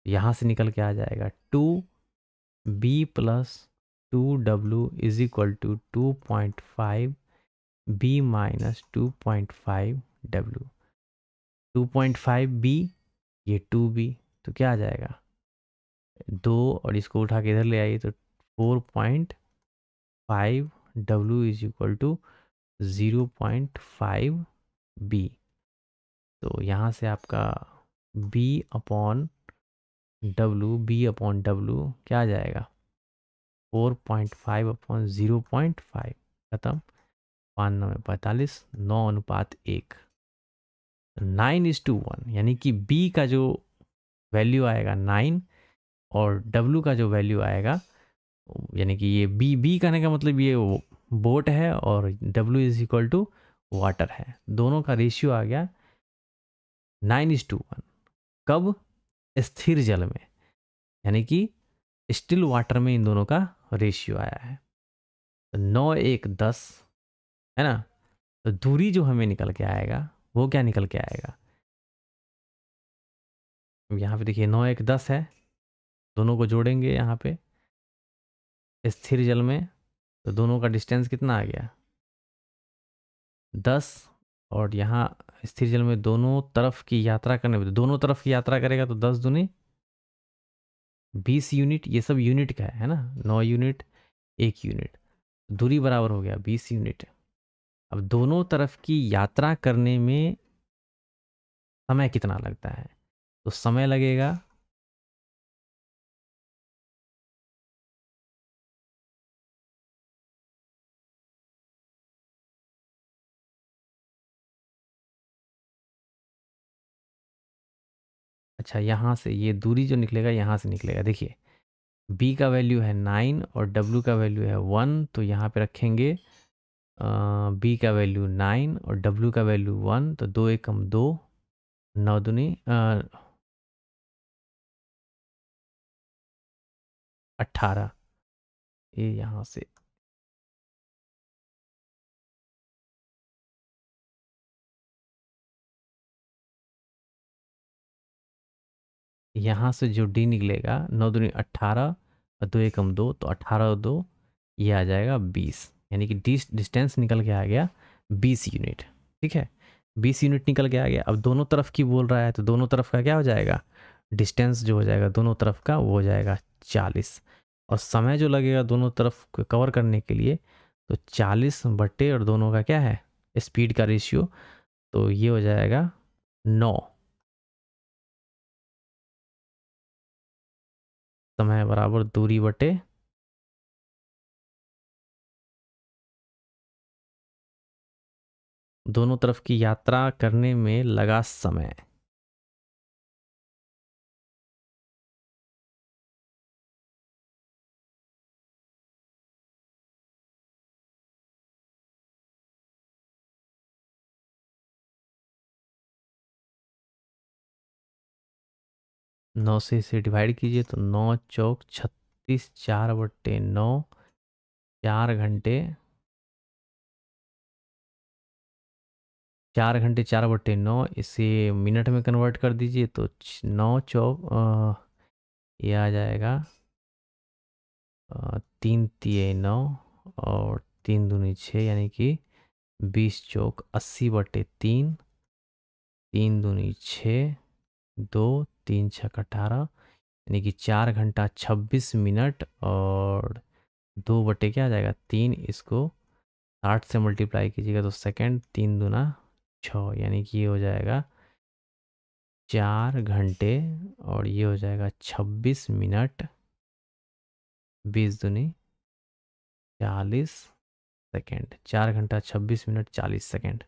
यहाँ से निकल के आ जाएगा 2b plus 2w is equal to 2.5b minus 2.5w। 2.5b ये 2b, तो क्या आ जाएगा 2 और इसको उठा के इधर ले आइए तो 4.5w is equal to 0.5b। तो यहाँ से आपका b अपॉन w क्या आ जाएगा 4.5 अपॉन 0.5, खत्म। 5×9 = 45, 9:1। 9:1, यानी कि b का जो वैल्यू आएगा 9 और w का जो वैल्यू आएगा, यानी कि ये b कहने का मतलब ये बोट है और w is equal to water है। दोनों का रेशियो आ गया 9:1। कब? स्थिर जल में, यानी कि स्टिल वाटर में इन दोनों का रेशियो आया है। तो 9:1:10 है ना। तो दूरी जो हमें निकल के आएगा वो क्या निकल के आएगा, यहाँ पे देखिए 9:1:10 है, दोनों को जोड़ेंगे यहाँ पे स्थिर जल में, तो दोनों का डिस्टेंस कितना आ गया 10। और यहाँ स्थिर जल में दोनों तरफ की यात्रा करने में, दोनों तरफ की यात्रा करेगा तो 10 दूनी 20 यूनिट। ये सब यूनिट का है ना, 9 यूनिट 1 यूनिट, दूरी बराबर हो गया 20 यूनिट। अब दोनों तरफ की यात्रा करने में समय कितना लगता है, तो समय लगेगा अच्छा, यहाँ से ये दूरी जो निकलेगा यहाँ से निकलेगा, देखिए b का वैल्यू है 9 और w का वैल्यू है 1, तो यहाँ पे रखेंगे b का वैल्यू 9 और w का वैल्यू 1, तो 2 एकम 2, 9 दूनी 18। ये यहाँ से यहाँ से जो d निकलेगा 9 दूनी 18 और 2 एकम 2, तो 18 और 2 ये आ जाएगा 20, यानी कि डिस्टेंस निकल के आ गया 20 यूनिट। ठीक है, 20 यूनिट निकल के आ गया। अब दोनों तरफ की बोल रहा है तो दोनों तरफ का क्या हो जाएगा, डिस्टेंस जो हो जाएगा दोनों तरफ का वो हो जाएगा 40, और समय जो लगेगा दोनों तरफ को कवर करने के लिए तो 40 बट्टे और दोनों का क्या है स्पीड का रेशियो, तो ये हो जाएगा 9। समय बराबर दूरी बटे दोनों तरफ की यात्रा करने में लगा समय। नौ से इसे डिवाइड कीजिए तो 9 चौक 36, 4/9, 4 घंटे 4/9, इसे मिनट में कन्वर्ट कर दीजिए तो 9 चौक ये आ जाएगा 3 तिये 9 और 3 दूनी 6, यानी कि 20 चौक 80/3, 3 दूनी 6, 2 3 छक 18, यानी कि 4 घंटा 26 मिनट और 2 बटे क्या आ जाएगा 3, इसको 60 से मल्टीप्लाई कीजिएगा तो सेकंड, 3 दूना 6, यानी कि ये हो जाएगा 4 घंटे और ये हो जाएगा 26 मिनट, 20 दूनी 40, सेकेंड, 4 घंटा 26 मिनट 40 सेकेंड।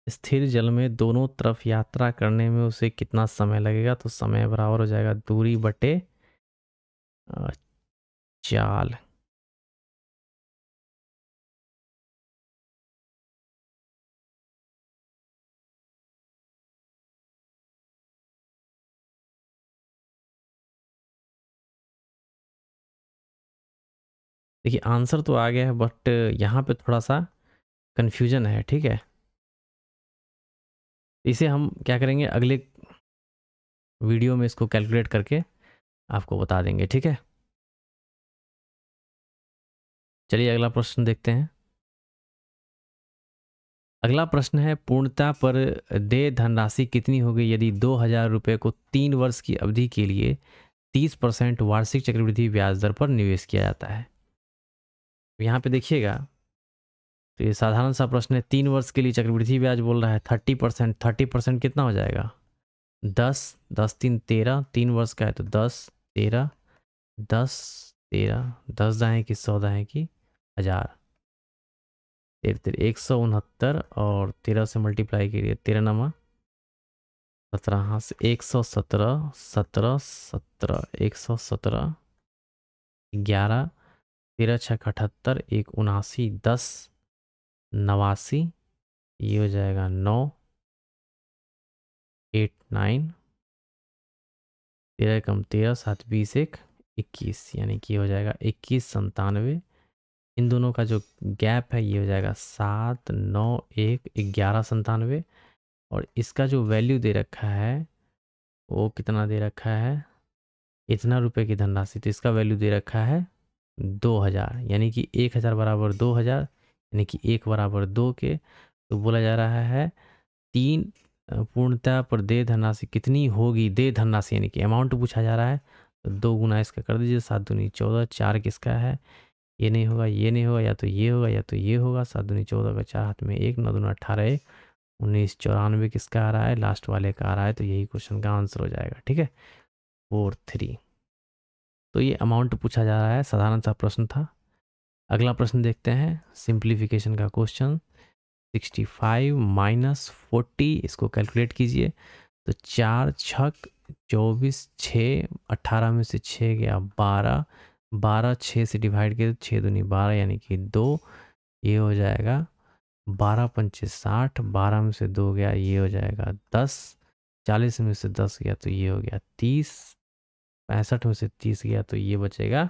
स्थिर जल में दोनों तरफ यात्रा करने में उसे कितना समय लगेगा? तो समय बराबर हो जाएगा दूरी बटे चाल। देखिए आंसर तो आ गया है, बट यहाँ पे थोड़ा सा कन्फ्यूजन है, ठीक है। इसे हम क्या करेंगे, अगले वीडियो में इसको कैलकुलेट करके आपको बता देंगे, ठीक है। चलिए अगला प्रश्न देखते हैं। अगला प्रश्न है, पूर्णता पर देय धनराशि कितनी होगी यदि 2,000 रुपये को 3 वर्ष की अवधि के लिए 30% वार्षिक चक्रवृद्धि ब्याज दर पर निवेश किया जाता है। यहाँ पे देखिएगा, तो ये साधारण सा प्रश्न है। 3 वर्ष के लिए चक्रवृद्धि ब्याज बोल रहा है 30%। 30% कितना हो जाएगा? 10, 10 3 13, 3 वर्ष का है तो 10 13 10 13, 10 दाएँ की 100 दाएँ की 1000, 169 और 13 से मल्टीप्लाई करिए, 13 नमा 17, हाँ से 117, 17 17 117 11, 13 6 78, 1 79, 10 89, ये हो जाएगा 9 8 9, 13 कम 13 7 20 1 21, यानी कि हो जाएगा 2197। इन दोनों का जो गैप है ये हो जाएगा 7 9 1 1197। और इसका जो वैल्यू दे रखा है वो कितना दे रखा है? इतना रुपए की धनराशि, तो इसका वैल्यू दे रखा है 2000, यानी कि 1000 बराबर 2000, यानी कि 1 बराबर 2 के। तो बोला जा रहा है 3 पूर्णता पर देय धनराशि कितनी होगी? देय धनराशि यानी कि अमाउंट पूछा जा रहा है, तो 2 गुना इसका कर दीजिए, 7 दूनी 14, 4 किसका है? ये नहीं होगा, ये नहीं होगा, या तो ये होगा या तो ये होगा। 7 दूनी 14 का 4 हाथ में 1, 9 दूना 18 1, 1994 किसका आ रहा है? लास्ट वाले का आ रहा है, तो यही क्वेश्चन का आंसर हो जाएगा, ठीक है। 43। तो ये अमाउंट पूछा जा रहा है, साधारण सा प्रश्न था। अगला प्रश्न देखते हैं, सिंप्लीफिकेशन का क्वेश्चन। 65 माइनस 40, इसको कैलकुलेट कीजिए। तो 4 छक 24, 6 18 में से 6 गया 12, 12 6 से डिवाइड किया तो 6 दूनी 12, यानी कि 2, ये हो जाएगा 12 पंचे 60, 12 में से 2 गया, ये हो जाएगा 10, 40 में से 10 गया तो ये हो गया 30, 65 में से 30 गया तो ये बचेगा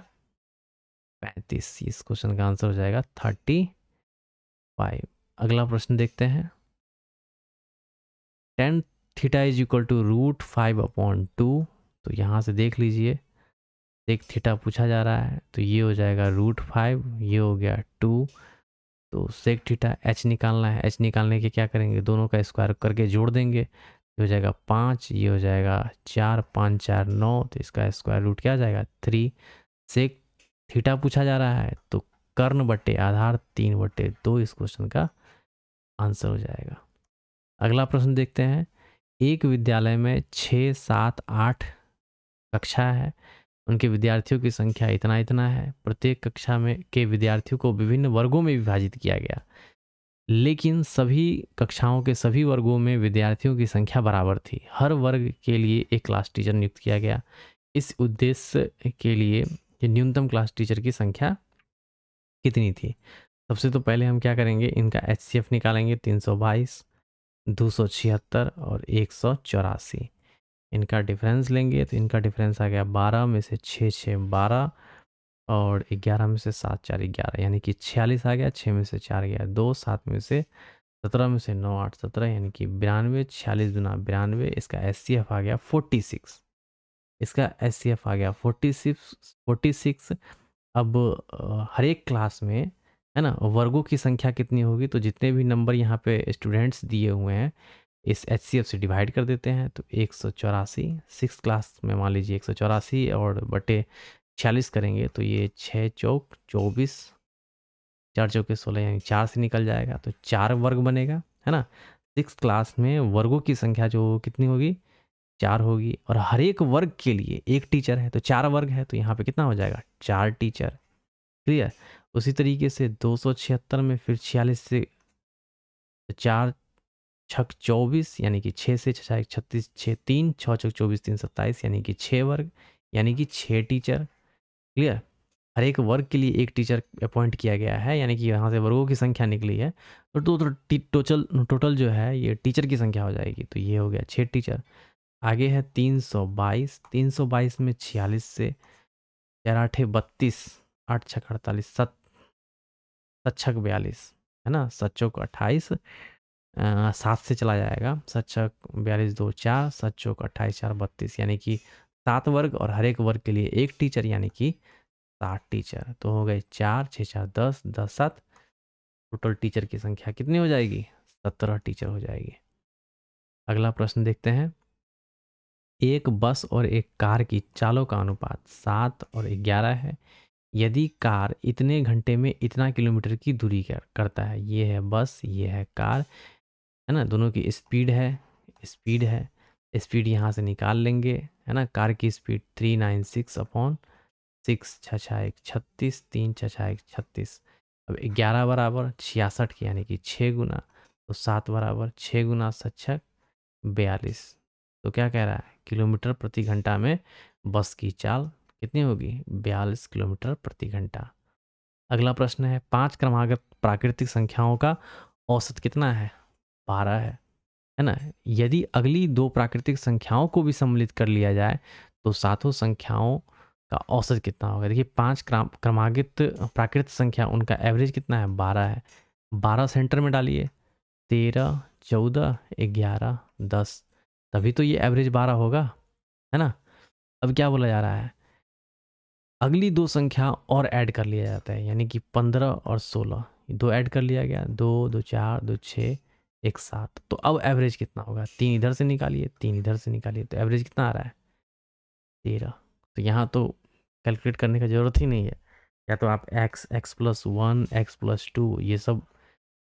35। इस क्वेश्चन का आंसर हो जाएगा 35। अगला प्रश्न देखते हैं। tan theta is equal to √5/2। तो यहाँ से देख लीजिए, एक थीटा पूछा जा रहा है, तो ये हो जाएगा √5, ये हो गया 2। तो सेक थीटा h निकालना है। h निकालने के क्या करेंगे, दोनों का स्क्वायर करके जोड़ देंगे, ये हो जाएगा 5, ये हो जाएगा 4 5 4 9, तो इसका स्क्वायर रूट क्या आ जाएगा 3। सेक थीटा पूछा जा रहा है, तो कर्ण बटे आधार 3/2 इस क्वेश्चन का आंसर हो जाएगा। अगला प्रश्न देखते हैं। एक विद्यालय में 6 7 8 कक्षा है, उनके विद्यार्थियों की संख्या इतना इतना है। प्रत्येक कक्षा में के विद्यार्थियों को विभिन्न वर्गों में विभाजित किया गया, लेकिन सभी कक्षाओं के सभी वर्गों में विद्यार्थियों की संख्या बराबर थी। हर वर्ग के लिए एक क्लास टीचर नियुक्त किया गया। इस उद्देश्य के लिए न्यूनतम क्लास टीचर की संख्या कितनी थी? सबसे तो पहले हम क्या करेंगे, इनका HCF निकालेंगे। 322, 276 और 184। इनका डिफरेंस लेंगे, तो इनका डिफरेंस आ गया 12 में से 6 6 12 और 11 में से 7 4 11, यानी कि 46 आ गया। 6 में से 4 गया 2, 7 में से 17 में से 9 8 17, यानी कि 92। 46 दुना 92, इसका HCF आ गया 46। इसका HCF आ गया 46। अब हर एक क्लास में है ना वर्गों की संख्या कितनी होगी, तो जितने भी नंबर यहाँ पे स्टूडेंट्स दिए हुए हैं इस HCF से डिवाइड कर देते हैं। तो 184, 6 क्लास में मान लीजिए 184 और बटे 46 करेंगे तो ये 6 चौक 24, 4 चौके 16 यानी 4 से निकल जाएगा तो 4 वर्ग बनेगा, है ना। 6 क्लास में वर्गों की संख्या जो कितनी होगी, 4 होगी, और हर एक वर्ग के लिए एक टीचर है तो 4 वर्ग है, तो यहाँ पे कितना हो जाएगा, 4 टीचर। क्लियर। उसी तरीके से 276 में फिर 46 से 4 छक 24 यानी कि 6 से 6 36, 6 3 6 छक 24 3 27 यानी कि 6 वर्ग, यानी कि 6 टीचर। क्लियर। हर एक वर्ग के लिए एक टीचर अपॉइंट किया गया है, यानी कि यहाँ से वर्गों की संख्या निकली है तो टोटल जो है ये टीचर की संख्या हो जाएगी, तो ये हो गया 6 टीचर। आगे है 322, 322 में 46 से 4 8 32, 8 छक 48, 7 छक 42, है ना, 7 चौक 28, 7 से चला जाएगा, 7 छक 42 2 4, 7 चौक 28 4 32 यानी कि 7 वर्ग, और हर एक वर्ग के लिए एक टीचर यानी कि 7 टीचर। तो हो गए 4 6 4 10 10 7, टोटल टीचर की संख्या कितनी हो जाएगी, 17 टीचर हो जाएगी। अगला प्रश्न देखते हैं। एक बस और एक कार की चालों का अनुपात 7 और 11 है। यदि कार इतने घंटे में इतना किलोमीटर की दूरी करता है, ये है बस, ये है कार, है ना, दोनों की स्पीड है, स्पीड यहाँ से निकाल लेंगे, है ना। कार की स्पीड 396 अपॉन 6, 6 6 1 36, 3 6 6 1 36। अब 11 बराबर 66 की यानी कि 6 गुना, तो 7 बराबर 6 गुना 7 6 42। तो क्या कह रहा है, किलोमीटर प्रति घंटा में बस की चाल कितनी होगी, 42 किलोमीटर प्रति घंटा। अगला प्रश्न है, 5 क्रमागत प्राकृतिक संख्याओं का औसत कितना है, 12 है ना। यदि अगली 2 प्राकृतिक संख्याओं को भी सम्मिलित कर लिया जाए तो सातों संख्याओं का औसत कितना होगा। देखिए 5 क्रमागत प्राकृतिक संख्या, उनका एवरेज कितना है, 12 है। 12 सेंटर में डालिए, 13 14 11 10, तभी तो ये एवरेज 12 होगा, है ना। अब क्या बोला जा रहा है, अगली 2 संख्या और ऐड कर लिया जाता है, यानी कि 15 और 16, 2 ऐड कर लिया गया, 2 2 4 2 6 1 7। तो अब एवरेज कितना होगा, 3 इधर से निकालिए, 3 इधर से निकालिए, तो एवरेज कितना आ रहा है, 13। तो यहाँ तो कैलकुलेट करने का ज़रूरत ही नहीं है, या तो आप x प्लस 1 x+2 ये सब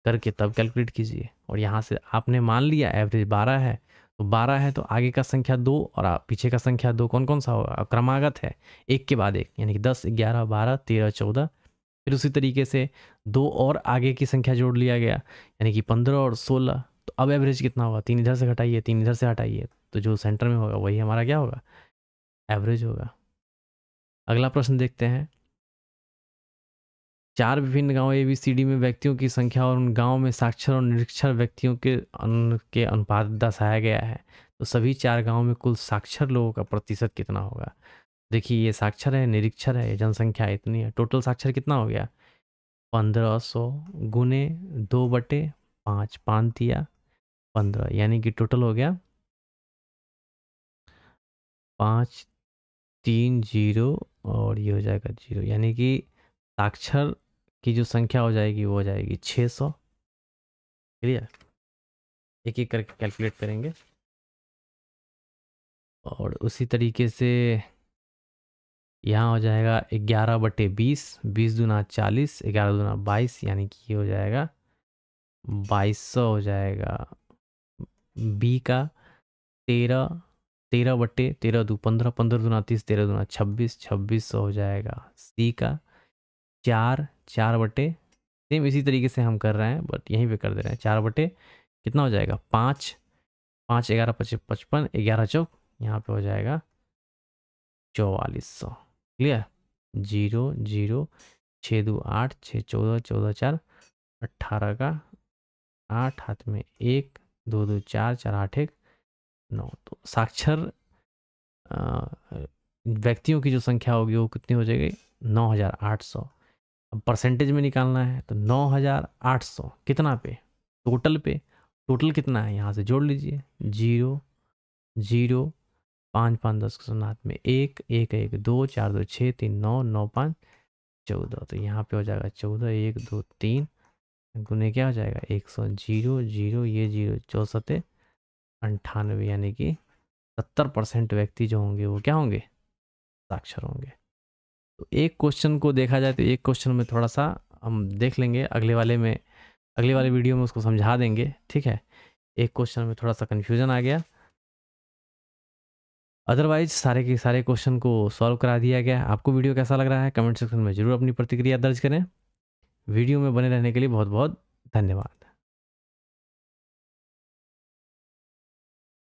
करके तब कैलकुलेट कीजिए। और यहाँ से आपने मान लिया एवरेज 12 है, तो 12 है तो आगे का संख्या 2 और पीछे का संख्या 2 कौन कौन सा होगा, क्रमागत है, एक के बाद एक, यानी कि 10 11 12 13 14। फिर उसी तरीके से 2 और आगे की संख्या जोड़ लिया गया, यानी कि 15 और 16। तो अब एवरेज कितना होगा, 3 इधर से घटाइए, 3 इधर से हटाइए, तो जो सेंटर में होगा वही हमारा क्या होगा, एवरेज होगा। अगला प्रश्न देखते हैं। 4 विभिन्न गांव ABCD में व्यक्तियों की संख्या और उन गांव में साक्षर और निरक्षर व्यक्तियों के अनुपात दर्शाया गया है। तो सभी 4 गांव में कुल साक्षर लोगों का प्रतिशत कितना होगा। देखिए ये साक्षर है, निरक्षर है, जनसंख्या इतनी है, टोटल साक्षर कितना हो गया, 1500 गुने 2/5, 5 दिया 15, यानी कि टोटल हो गया 530 और ये हो जाएगा 0, यानी कि साक्षर की जो संख्या हो जाएगी वो हो जाएगी 600। क्लियर। एक एक करके कैलकुलेट करेंगे। और उसी तरीके से यहाँ हो जाएगा 11/20, 20 दूना 40, 11 दूना 22, यानी कि ये हो जाएगा 2200 हो जाएगा बी का। 13 दू 15, 15 दूना 30, 13 दूना 26, 2600 हो जाएगा सी का। 4 सेम इसी तरीके से हम कर रहे हैं, बट यहीं पे कर दे रहे हैं, 4 कितना हो जाएगा 5, 5 11 25 55, 11 चौक यहाँ पे हो जाएगा 4400। क्लियर। 0 0 6 2 8 6 14 14 4 18 का 8 हाथ में 1 2 2 4 4 8 1 9। तो साक्षर व्यक्तियों की जो संख्या होगी वो कितनी हो जाएगी, 9800। अब परसेंटेज में निकालना है तो 9800 कितना पे, टोटल पे, टोटल कितना है यहाँ से जोड़ लीजिए, 0 0 5 5 10 हाथ में 1 1 1 2 4 2 6 3 9 9 5 14। तो यहाँ पे हो जाएगा 14 1 2 3 गुने क्या हो जाएगा 100, 0 0 ये 0 64 98, यानी कि 70% व्यक्ति जो होंगे वो क्या होंगे, साक्षर होंगे। तो एक क्वेश्चन को देखा जाए तो एक क्वेश्चन में थोड़ा सा हम देख लेंगे, अगले वाले वीडियो में उसको समझा देंगे, ठीक है। एक क्वेश्चन में थोड़ा सा कन्फ्यूजन आ गया, अदरवाइज सारे के सारे क्वेश्चन को सॉल्व करा दिया गया। आपको वीडियो कैसा लग रहा है कमेंट सेक्शन में ज़रूर अपनी प्रतिक्रिया दर्ज करें। वीडियो में बने रहने के लिए बहुत बहुत धन्यवाद।